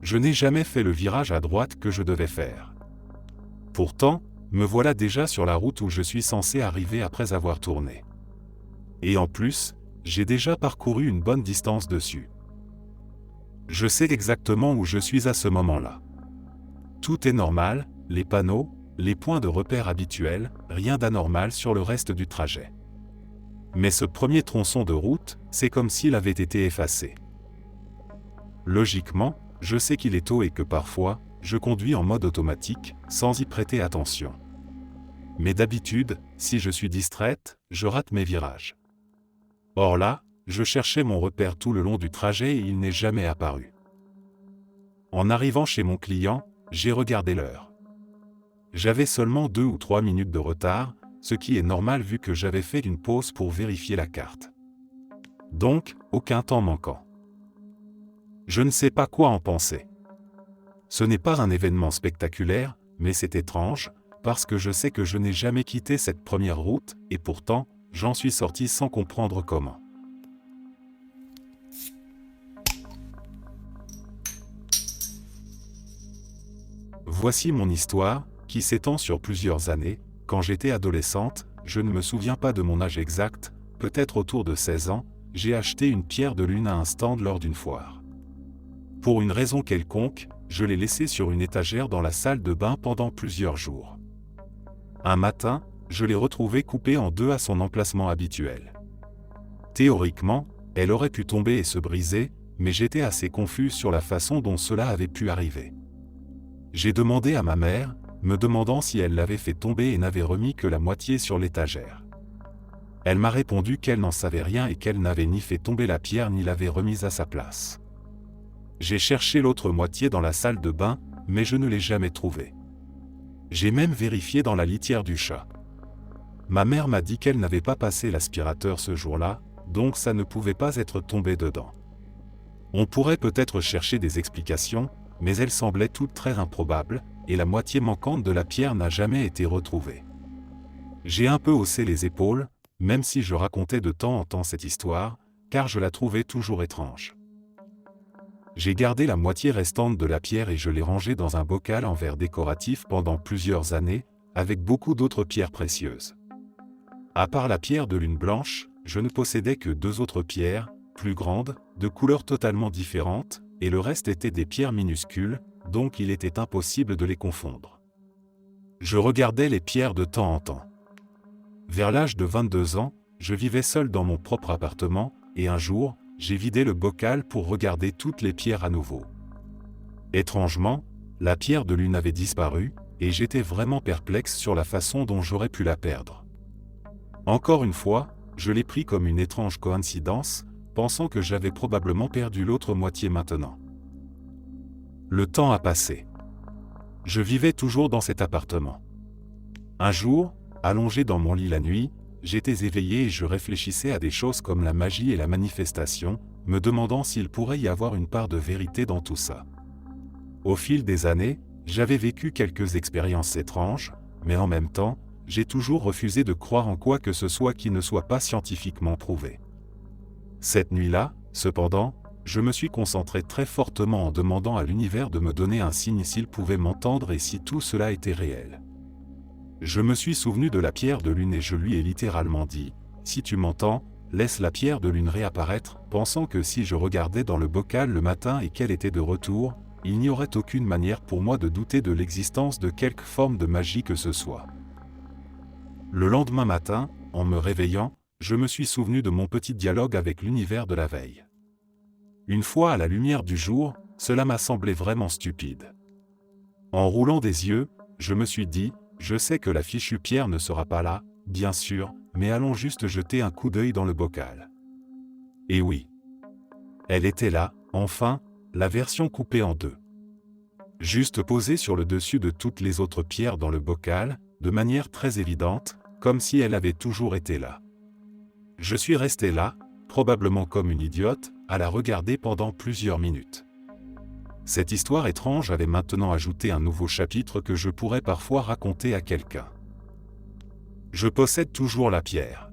Je n'ai jamais fait le virage à droite que je devais faire. Pourtant, me voilà déjà sur la route où je suis censé arriver après avoir tourné. Et en plus, j'ai déjà parcouru une bonne distance dessus. Je sais exactement où je suis à ce moment-là. Tout est normal, les panneaux, les points de repère habituels, rien d'anormal sur le reste du trajet. Mais ce premier tronçon de route, c'est comme s'il avait été effacé. Logiquement, je sais qu'il est tôt et que parfois, je conduis en mode automatique, sans y prêter attention. Mais d'habitude, si je suis distraite, je rate mes virages. Or là, je cherchais mon repère tout le long du trajet et il n'est jamais apparu. En arrivant chez mon client, j'ai regardé l'heure. J'avais seulement 2 ou 3 minutes de retard, ce qui est normal vu que j'avais fait une pause pour vérifier la carte. Donc, aucun temps manquant. Je ne sais pas quoi en penser. Ce n'est pas un événement spectaculaire, mais c'est étrange, parce que je sais que je n'ai jamais quitté cette première route, et pourtant, j'en suis sorti sans comprendre comment. Voici mon histoire, qui s'étend sur plusieurs années. Quand j'étais adolescente, je ne me souviens pas de mon âge exact, peut-être autour de 16 ans, j'ai acheté une pierre de lune à un stand lors d'une foire. Pour une raison quelconque, je l'ai laissée sur une étagère dans la salle de bain pendant plusieurs jours. Un matin, je l'ai retrouvée coupée en 2 à son emplacement habituel. Théoriquement, elle aurait pu tomber et se briser, mais j'étais assez confus sur la façon dont cela avait pu arriver. J'ai demandé à ma mère, me demandant si elle l'avait fait tomber et n'avait remis que la moitié sur l'étagère. Elle m'a répondu qu'elle n'en savait rien et qu'elle n'avait ni fait tomber la pierre ni l'avait remise à sa place. J'ai cherché l'autre moitié dans la salle de bain, mais je ne l'ai jamais trouvée. J'ai même vérifié dans la litière du chat. Ma mère m'a dit qu'elle n'avait pas passé l'aspirateur ce jour-là, donc ça ne pouvait pas être tombé dedans. On pourrait peut-être chercher des explications, mais elles semblaient toutes très improbables, et la moitié manquante de la pierre n'a jamais été retrouvée. J'ai un peu haussé les épaules, même si je racontais de temps en temps cette histoire, car je la trouvais toujours étrange. J'ai gardé la moitié restante de la pierre et je l'ai rangée dans un bocal en verre décoratif pendant plusieurs années, avec beaucoup d'autres pierres précieuses. À part la pierre de lune blanche, je ne possédais que 2 autres pierres, plus grandes, de couleurs totalement différentes, et le reste étaient des pierres minuscules, donc il était impossible de les confondre. Je regardais les pierres de temps en temps. Vers l'âge de 22 ans, je vivais seul dans mon propre appartement, et un jour, j'ai vidé le bocal pour regarder toutes les pierres à nouveau. Étrangement, la pierre de lune avait disparu, et j'étais vraiment perplexe sur la façon dont j'aurais pu la perdre. Encore une fois, je l'ai pris comme une étrange coïncidence, pensant que j'avais probablement perdu l'autre moitié maintenant. Le temps a passé. Je vivais toujours dans cet appartement. Un jour, allongé dans mon lit la nuit, j'étais éveillé et je réfléchissais à des choses comme la magie et la manifestation, me demandant s'il pourrait y avoir une part de vérité dans tout ça. Au fil des années, j'avais vécu quelques expériences étranges, mais en même temps, j'ai toujours refusé de croire en quoi que ce soit qui ne soit pas scientifiquement prouvé. Cette nuit-là, cependant, je me suis concentré très fortement en demandant à l'univers de me donner un signe s'il pouvait m'entendre et si tout cela était réel. Je me suis souvenu de la pierre de lune et je lui ai littéralement dit « Si tu m'entends, laisse la pierre de lune réapparaître », pensant que si je regardais dans le bocal le matin et qu'elle était de retour, il n'y aurait aucune manière pour moi de douter de l'existence de quelque forme de magie que ce soit. Le lendemain matin, en me réveillant, je me suis souvenu de mon petit dialogue avec l'univers de la veille. Une fois à la lumière du jour, cela m'a semblé vraiment stupide. En roulant des yeux, je me suis dit, je sais que la fichue pierre ne sera pas là, bien sûr, mais allons juste jeter un coup d'œil dans le bocal. Et oui. Elle était là, enfin, la version coupée en deux. Juste posée sur le dessus de toutes les autres pierres dans le bocal, de manière très évidente, comme si elle avait toujours été là. Je suis resté là, probablement comme une idiote, à la regarder pendant plusieurs minutes. Cette histoire étrange avait maintenant ajouté un nouveau chapitre que je pourrais parfois raconter à quelqu'un. Je possède toujours la pierre.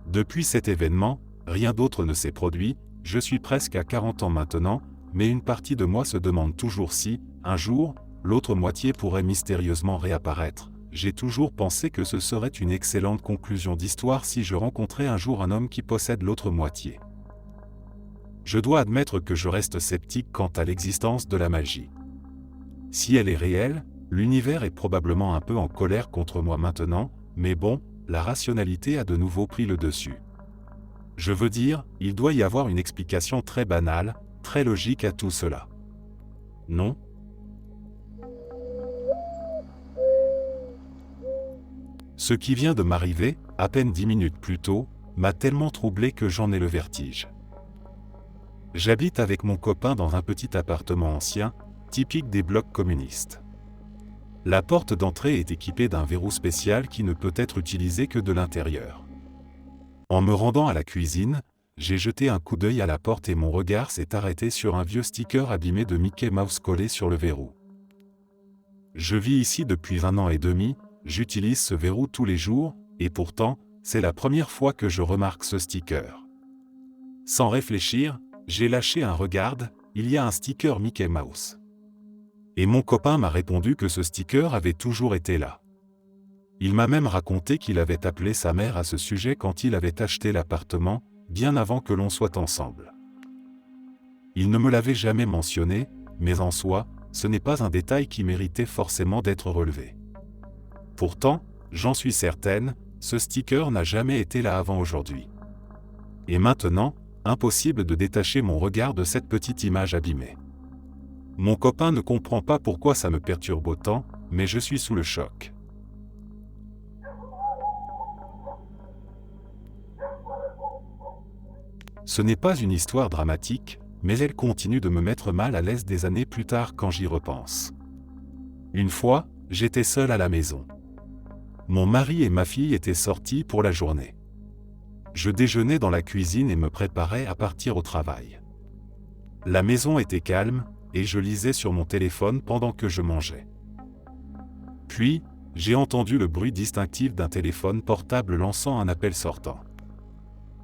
Depuis cet événement, rien d'autre ne s'est produit, je suis presque à 40 ans maintenant, mais une partie de moi se demande toujours si, un jour, l'autre moitié pourrait mystérieusement réapparaître. J'ai toujours pensé que ce serait une excellente conclusion d'histoire si je rencontrais un jour un homme qui possède l'autre moitié. Je dois admettre que je reste sceptique quant à l'existence de la magie. Si elle est réelle, l'univers est probablement un peu en colère contre moi maintenant, mais bon, la rationalité a de nouveau pris le dessus. Je veux dire, il doit y avoir une explication très banale, très logique à tout cela. Non ? Ce qui vient de m'arriver, à peine 10 minutes plus tôt, m'a tellement troublé que j'en ai le vertige. J'habite avec mon copain dans un petit appartement ancien, typique des blocs communistes. La porte d'entrée est équipée d'un verrou spécial qui ne peut être utilisé que de l'intérieur. En me rendant à la cuisine, j'ai jeté un coup d'œil à la porte et mon regard s'est arrêté sur un vieux sticker abîmé de Mickey Mouse collé sur le verrou. Je vis ici depuis 1 an et demi, j'utilise ce verrou tous les jours, et pourtant, c'est la première fois que je remarque ce sticker. Sans réfléchir, j'ai lâché un « Regarde, il y a un sticker Mickey Mouse ». Et mon copain m'a répondu que ce sticker avait toujours été là. Il m'a même raconté qu'il avait appelé sa mère à ce sujet quand il avait acheté l'appartement, bien avant que l'on soit ensemble. Il ne me l'avait jamais mentionné, mais en soi, ce n'est pas un détail qui méritait forcément d'être relevé. Pourtant, j'en suis certaine, ce sticker n'a jamais été là avant aujourd'hui. Et maintenant, impossible de détacher mon regard de cette petite image abîmée. Mon copain ne comprend pas pourquoi ça me perturbe autant, mais je suis sous le choc. Ce n'est pas une histoire dramatique, mais elle continue de me mettre mal à l'aise des années plus tard quand j'y repense. Une fois, j'étais seul à la maison. Mon mari et ma fille étaient sortis pour la journée. Je déjeunais dans la cuisine et me préparais à partir au travail. La maison était calme, et je lisais sur mon téléphone pendant que je mangeais. Puis, j'ai entendu le bruit distinctif d'un téléphone portable lançant un appel sortant.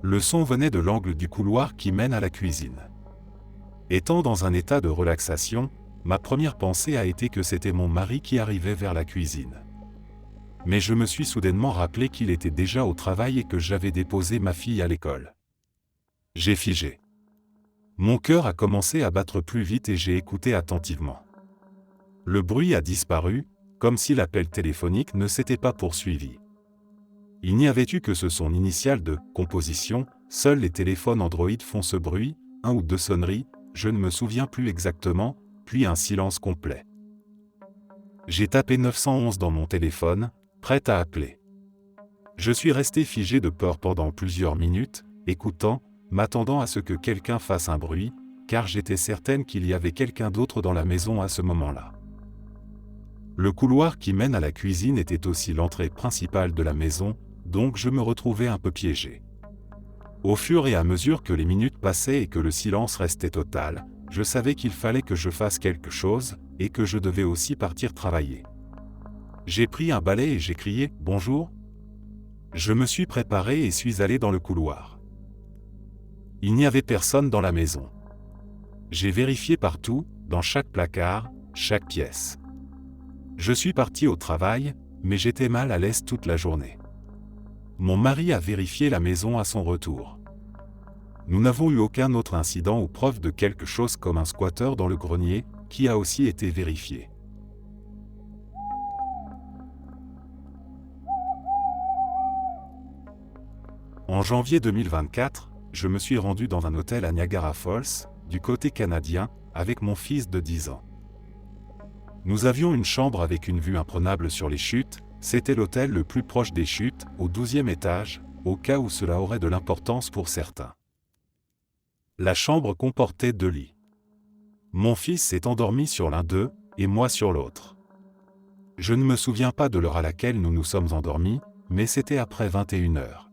Le son venait de l'angle du couloir qui mène à la cuisine. Étant dans un état de relaxation, ma première pensée a été que c'était mon mari qui arrivait vers la cuisine. Mais je me suis soudainement rappelé qu'il était déjà au travail et que j'avais déposé ma fille à l'école. J'ai figé. Mon cœur a commencé à battre plus vite et j'ai écouté attentivement. Le bruit a disparu, comme si l'appel téléphonique ne s'était pas poursuivi. Il n'y avait eu que ce son initial de « composition », seuls les téléphones Android font ce bruit, 1 ou 2 sonneries, je ne me souviens plus exactement, puis un silence complet. J'ai tapé 911 dans mon téléphone, prêt à appeler. Je suis resté figé de peur pendant plusieurs minutes, écoutant, m'attendant à ce que quelqu'un fasse un bruit, car j'étais certaine qu'il y avait quelqu'un d'autre dans la maison à ce moment-là. Le couloir qui mène à la cuisine était aussi l'entrée principale de la maison, donc je me retrouvais un peu piégé. Au fur et à mesure que les minutes passaient et que le silence restait total, je savais qu'il fallait que je fasse quelque chose, et que je devais aussi partir travailler. J'ai pris un balai et j'ai crié « Bonjour ». Je me suis préparé et suis allé dans le couloir. Il n'y avait personne dans la maison. J'ai vérifié partout, dans chaque placard, chaque pièce. Je suis parti au travail, mais j'étais mal à l'aise toute la journée. Mon mari a vérifié la maison à son retour. Nous n'avons eu aucun autre incident ou preuve de quelque chose comme un squatteur dans le grenier, qui a aussi été vérifié. En janvier 2024, je me suis rendu dans un hôtel à Niagara Falls, du côté canadien, avec mon fils de 10 ans. Nous avions une chambre avec une vue imprenable sur les chutes, c'était l'hôtel le plus proche des chutes, au 12e étage, au cas où cela aurait de l'importance pour certains. La chambre comportait 2 lits. Mon fils s'est endormi sur l'un d'eux, et moi sur l'autre. Je ne me souviens pas de l'heure à laquelle nous nous sommes endormis, mais c'était après 21 heures.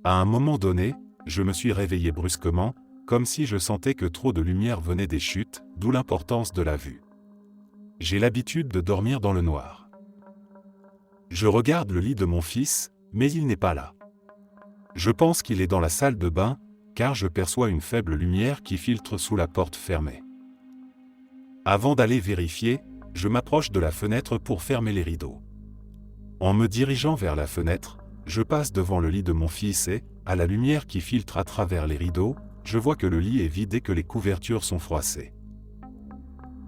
À un moment donné, je me suis réveillé brusquement, comme si je sentais que trop de lumière venait des chutes, d'où l'importance de la vue. J'ai l'habitude de dormir dans le noir. Je regarde le lit de mon fils, mais il n'est pas là. Je pense qu'il est dans la salle de bain, car je perçois une faible lumière qui filtre sous la porte fermée. Avant d'aller vérifier, je m'approche de la fenêtre pour fermer les rideaux. En me dirigeant vers la fenêtre, je passe devant le lit de mon fils et, à la lumière qui filtre à travers les rideaux, je vois que le lit est vide et que les couvertures sont froissées.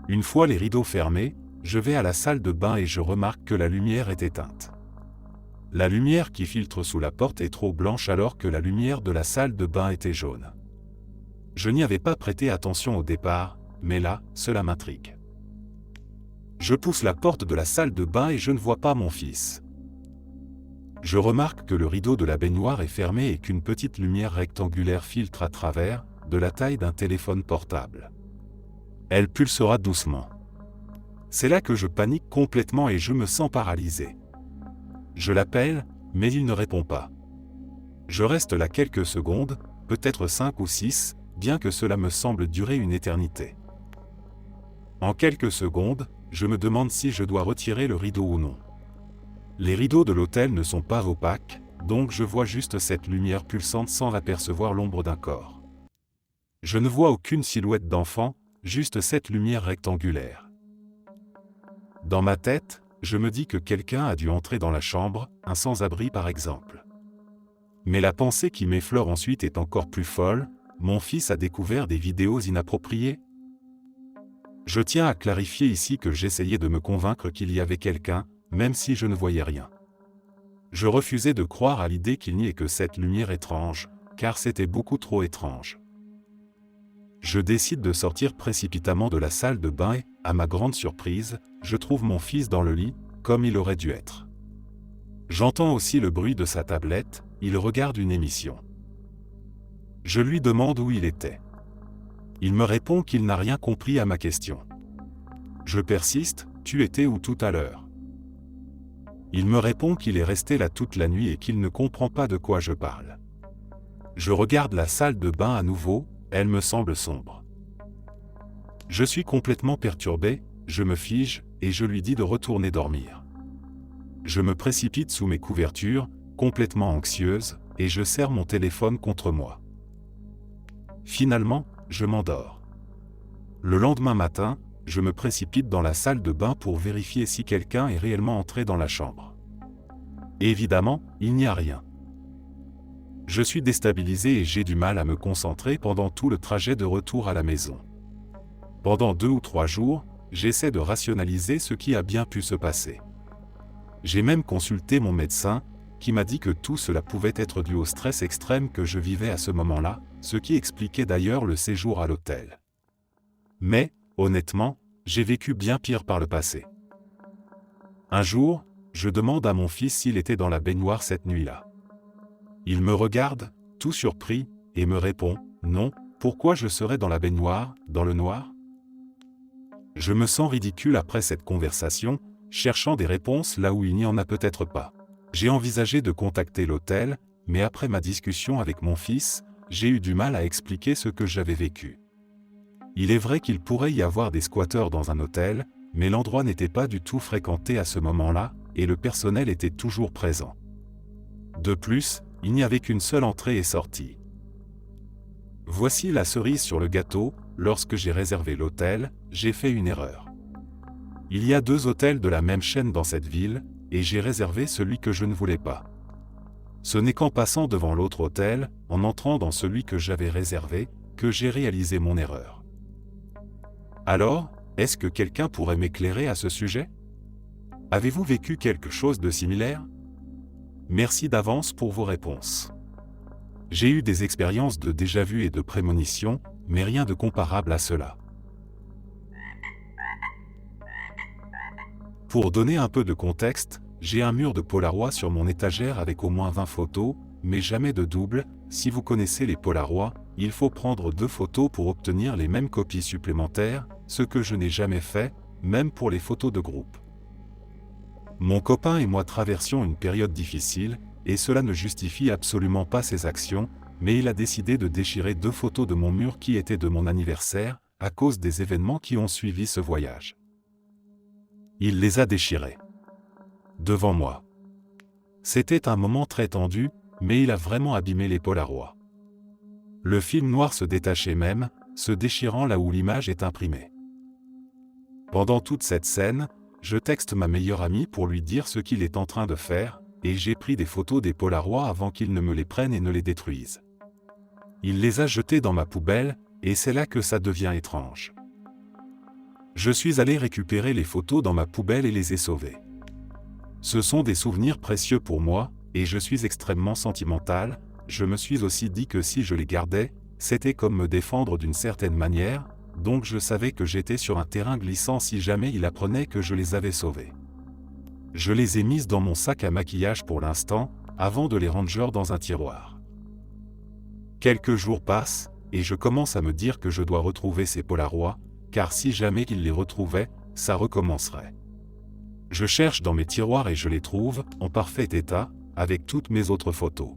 Une fois les rideaux fermés, je vais à la salle de bain et je remarque que la lumière est éteinte. La lumière qui filtre sous la porte est trop blanche alors que la lumière de la salle de bain était jaune. Je n'y avais pas prêté attention au départ, mais là, cela m'intrigue. Je pousse la porte de la salle de bain et je ne vois pas mon fils. Je remarque que le rideau de la baignoire est fermé et qu'une petite lumière rectangulaire filtre à travers, de la taille d'un téléphone portable. Elle pulsera doucement. C'est là que je panique complètement et je me sens paralysé. Je l'appelle, mais il ne répond pas. Je reste là quelques secondes, peut-être 5 ou 6, bien que cela me semble durer une éternité. En quelques secondes, je me demande si je dois retirer le rideau ou non. Les rideaux de l'hôtel ne sont pas opaques, donc je vois juste cette lumière pulsante sans apercevoir l'ombre d'un corps. Je ne vois aucune silhouette d'enfant, juste cette lumière rectangulaire. Dans ma tête, je me dis que quelqu'un a dû entrer dans la chambre, un sans-abri par exemple. Mais la pensée qui m'effleure ensuite est encore plus folle, mon fils a découvert des vidéos inappropriées. Je tiens à clarifier ici que j'essayais de me convaincre qu'il y avait quelqu'un, même si je ne voyais rien. Je refusais de croire à l'idée qu'il n'y ait que cette lumière étrange, car c'était beaucoup trop étrange. Je décide de sortir précipitamment de la salle de bain et, à ma grande surprise, je trouve mon fils dans le lit, comme il aurait dû être. J'entends aussi le bruit de sa tablette, il regarde une émission. Je lui demande où il était. Il me répond qu'il n'a rien compris à ma question. Je persiste, tu étais où tout à l'heure? Il me répond qu'il est resté là toute la nuit et qu'il ne comprend pas de quoi je parle. Je regarde la salle de bain à nouveau, elle me semble sombre. Je suis complètement perturbé, je me fige, et je lui dis de retourner dormir. Je me précipite sous mes couvertures, complètement anxieuse, et je serre mon téléphone contre moi. Finalement, je m'endors. Le lendemain matin, je me précipite dans la salle de bain pour vérifier si quelqu'un est réellement entré dans la chambre. Évidemment, il n'y a rien. Je suis déstabilisé et j'ai du mal à me concentrer pendant tout le trajet de retour à la maison. Pendant 2 ou 3 jours, j'essaie de rationaliser ce qui a bien pu se passer. J'ai même consulté mon médecin, qui m'a dit que tout cela pouvait être dû au stress extrême que je vivais à ce moment-là, ce qui expliquait d'ailleurs le séjour à l'hôtel. Mais, honnêtement, j'ai vécu bien pire par le passé. Un jour, je demande à mon fils s'il était dans la baignoire cette nuit-là. Il me regarde, tout surpris, et me répond « Non, pourquoi je serais dans la baignoire, dans le noir ?» Je me sens ridicule après cette conversation, cherchant des réponses là où il n'y en a peut-être pas. J'ai envisagé de contacter l'hôtel, mais après ma discussion avec mon fils, j'ai eu du mal à expliquer ce que j'avais vécu. Il est vrai qu'il pourrait y avoir des squatteurs dans un hôtel, mais l'endroit n'était pas du tout fréquenté à ce moment-là, et le personnel était toujours présent. De plus, il n'y avait qu'une seule entrée et sortie. Voici la cerise sur le gâteau, lorsque j'ai réservé l'hôtel, j'ai fait une erreur. Il y a 2 hôtels de la même chaîne dans cette ville, et j'ai réservé celui que je ne voulais pas. Ce n'est qu'en passant devant l'autre hôtel, en entrant dans celui que j'avais réservé, que j'ai réalisé mon erreur. Alors, est-ce que quelqu'un pourrait m'éclairer à ce sujet? Avez-vous vécu quelque chose de similaire? Merci d'avance pour vos réponses. J'ai eu des expériences de déjà-vu et de prémonition, mais rien de comparable à cela. Pour donner un peu de contexte, j'ai un mur de Polaroid sur mon étagère avec au moins 20 photos, mais jamais de double. Si vous connaissez les Polaroid, il faut prendre 2 photos pour obtenir les mêmes copies supplémentaires, ce que je n'ai jamais fait, même pour les photos de groupe. Mon copain et moi traversions une période difficile, et cela ne justifie absolument pas ses actions, mais il a décidé de déchirer 2 photos de mon mur qui étaient de mon anniversaire, à cause des événements qui ont suivi ce voyage. Il les a déchirées. Devant moi. C'était un moment très tendu, mais il a vraiment abîmé les Polaroids. Le film noir se détachait même, se déchirant là où l'image est imprimée. Pendant toute cette scène, je texte ma meilleure amie pour lui dire ce qu'il est en train de faire, et j'ai pris des photos des Polaroids avant qu'il ne me les prenne et ne les détruise. Il les a jetés dans ma poubelle, et c'est là que ça devient étrange. Je suis allé récupérer les photos dans ma poubelle et les ai sauvées. Ce sont des souvenirs précieux pour moi, et je suis extrêmement sentimental. Je me suis aussi dit que si je les gardais, c'était comme me défendre d'une certaine manière, donc je savais que j'étais sur un terrain glissant si jamais il apprenait que je les avais sauvés. Je les ai mises dans mon sac à maquillage pour l'instant, avant de les ranger dans un tiroir. Quelques jours passent, et je commence à me dire que je dois retrouver ces Polaroids, car si jamais il les retrouvait, ça recommencerait. Je cherche dans mes tiroirs et je les trouve, en parfait état, avec toutes mes autres photos.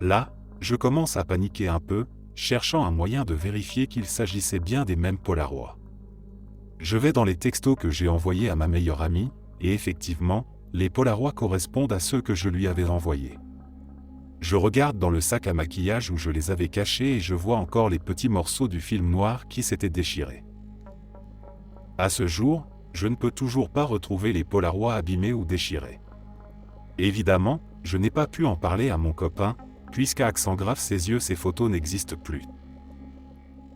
Là, je commence à paniquer un peu, cherchant un moyen de vérifier qu'il s'agissait bien des mêmes Polaroids. Je vais dans les textos que j'ai envoyés à ma meilleure amie, et effectivement, les Polaroids correspondent à ceux que je lui avais envoyés. Je regarde dans le sac à maquillage où je les avais cachés et je vois encore les petits morceaux du film noir qui s'étaient déchirés. À ce jour, je ne peux toujours pas retrouver les Polaroids abîmés ou déchirés. Évidemment, je n'ai pas pu en parler à mon copain, puisqu'à accent grave ses yeux ces photos n'existent plus.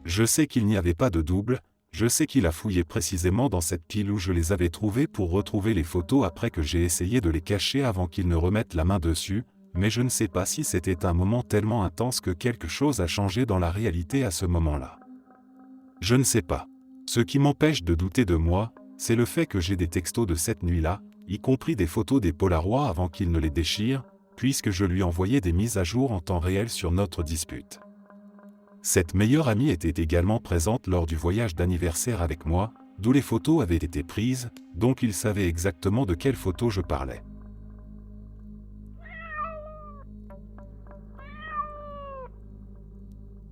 Je sais qu'il n'y avait pas de double, je sais qu'il a fouillé précisément dans cette pile où je les avais trouvées pour retrouver les photos après que j'ai essayé de les cacher avant qu'il ne remette la main dessus, mais je ne sais pas si c'était un moment tellement intense que quelque chose a changé dans la réalité à ce moment-là. Je ne sais pas. Ce qui m'empêche de douter de moi, c'est le fait que j'ai des textos de cette nuit-là, y compris des photos des Polaroids avant qu'il ne les déchire, puisque je lui envoyais des mises à jour en temps réel sur notre dispute. Cette meilleure amie était également présente lors du voyage d'anniversaire avec moi, d'où les photos avaient été prises, donc il savait exactement de quelles photos je parlais.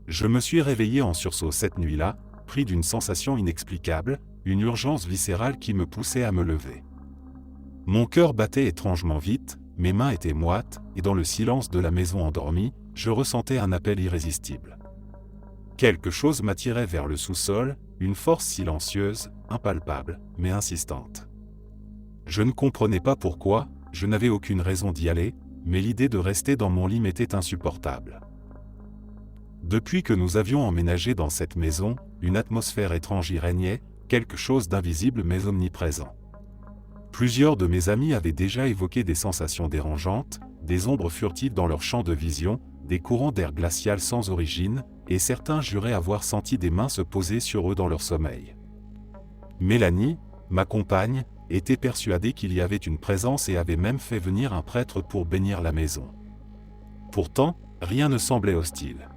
Je me suis réveillé en sursaut cette nuit-là, pris d'une sensation inexplicable, une urgence viscérale qui me poussait à me lever. Mon cœur battait étrangement vite, mes mains étaient moites, et dans le silence de la maison endormie, je ressentais un appel irrésistible. Quelque chose m'attirait vers le sous-sol, une force silencieuse, impalpable, mais insistante. Je ne comprenais pas pourquoi, je n'avais aucune raison d'y aller, mais l'idée de rester dans mon lit m'était insupportable. Depuis que nous avions emménagé dans cette maison, une atmosphère étrange y régnait, quelque chose d'invisible mais omniprésent. Plusieurs de mes amis avaient déjà évoqué des sensations dérangeantes, des ombres furtives dans leur champ de vision, des courants d'air glacial sans origine, et certains juraient avoir senti des mains se poser sur eux dans leur sommeil. Mélanie, ma compagne, était persuadée qu'il y avait une présence et avait même fait venir un prêtre pour bénir la maison. Pourtant, rien ne semblait hostile.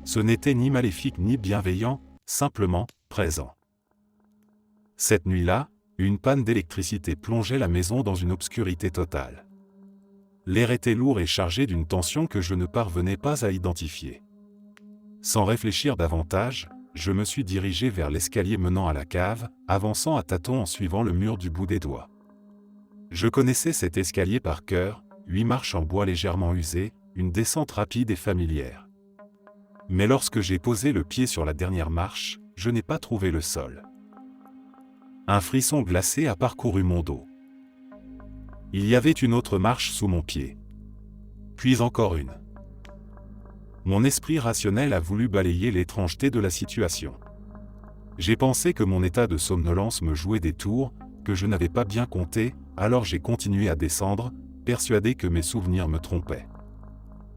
Ce n'était ni maléfique ni bienveillant, simplement présent. Cette nuit-là, Une panne d'électricité plongeait la maison dans une obscurité totale. L'air était lourd et chargé d'une tension que je ne parvenais pas à identifier. Sans réfléchir davantage, je me suis dirigé vers l'escalier menant à la cave, avançant à tâtons en suivant le mur du bout des doigts. Je connaissais cet escalier par cœur, 8 marches en bois légèrement usées, une descente rapide et familière. Mais lorsque j'ai posé le pied sur la dernière marche, je n'ai pas trouvé le sol. Un frisson glacé a parcouru mon dos. Il y avait une autre marche sous mon pied. Puis encore une. Mon esprit rationnel a voulu balayer l'étrangeté de la situation. J'ai pensé que mon état de somnolence me jouait des tours, que je n'avais pas bien compté, alors j'ai continué à descendre, persuadé que mes souvenirs me trompaient.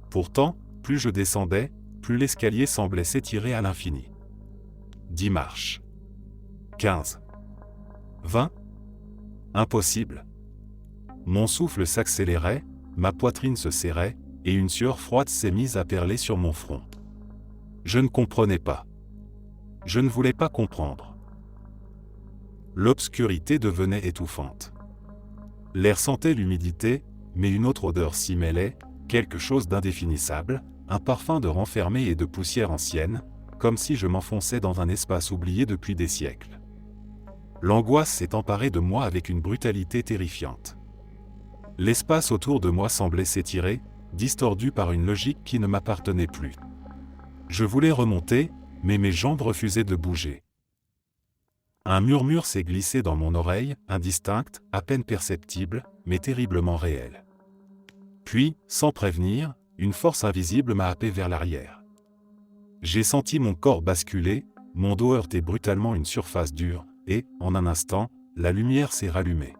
Pourtant, plus je descendais, plus l'escalier semblait s'étirer à l'infini. 10 marches. 15. 20. Impossible. Mon souffle s'accélérait, ma poitrine se serrait, et une sueur froide s'est mise à perler sur mon front. Je ne comprenais pas. Je ne voulais pas comprendre. L'obscurité devenait étouffante. L'air sentait l'humidité, mais une autre odeur s'y mêlait, quelque chose d'indéfinissable, un parfum de renfermé et de poussière ancienne, comme si je m'enfonçais dans un espace oublié depuis des siècles. L'angoisse s'est emparée de moi avec une brutalité terrifiante. L'espace autour de moi semblait s'étirer, distordu par une logique qui ne m'appartenait plus. Je voulais remonter, mais mes jambes refusaient de bouger. Un murmure s'est glissé dans mon oreille, indistinct, à peine perceptible, mais terriblement réel. Puis, sans prévenir, une force invisible m'a happé vers l'arrière. J'ai senti mon corps basculer, mon dos heurter brutalement une surface dure, et, en un instant, la lumière s'est rallumée.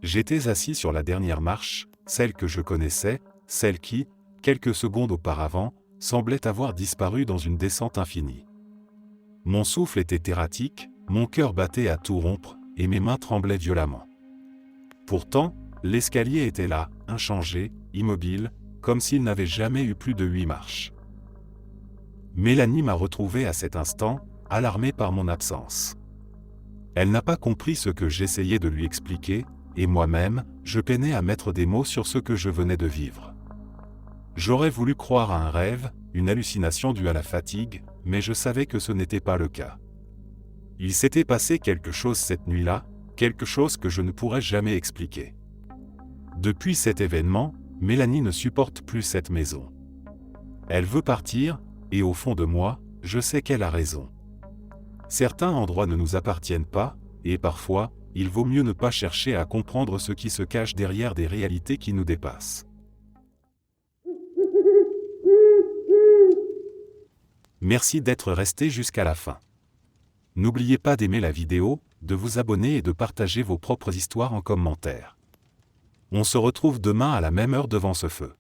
J'étais assis sur la dernière marche, celle que je connaissais, celle qui, quelques secondes auparavant, semblait avoir disparu dans une descente infinie. Mon souffle était erratique, mon cœur battait à tout rompre, et mes mains tremblaient violemment. Pourtant, l'escalier était là, inchangé, immobile, comme s'il n'avait jamais eu plus de 8 marches. Mélanie m'a retrouvé à cet instant, alarmée par mon absence. Elle n'a pas compris ce que j'essayais de lui expliquer, et moi-même, je peinais à mettre des mots sur ce que je venais de vivre. J'aurais voulu croire à un rêve, une hallucination due à la fatigue, mais je savais que ce n'était pas le cas. Il s'était passé quelque chose cette nuit-là, quelque chose que je ne pourrais jamais expliquer. Depuis cet événement, Mélanie ne supporte plus cette maison. Elle veut partir, et au fond de moi, je sais qu'elle a raison. Certains endroits ne nous appartiennent pas, et parfois, il vaut mieux ne pas chercher à comprendre ce qui se cache derrière des réalités qui nous dépassent. Merci d'être resté jusqu'à la fin. N'oubliez pas d'aimer la vidéo, de vous abonner et de partager vos propres histoires en commentaire. On se retrouve demain à la même heure devant ce feu.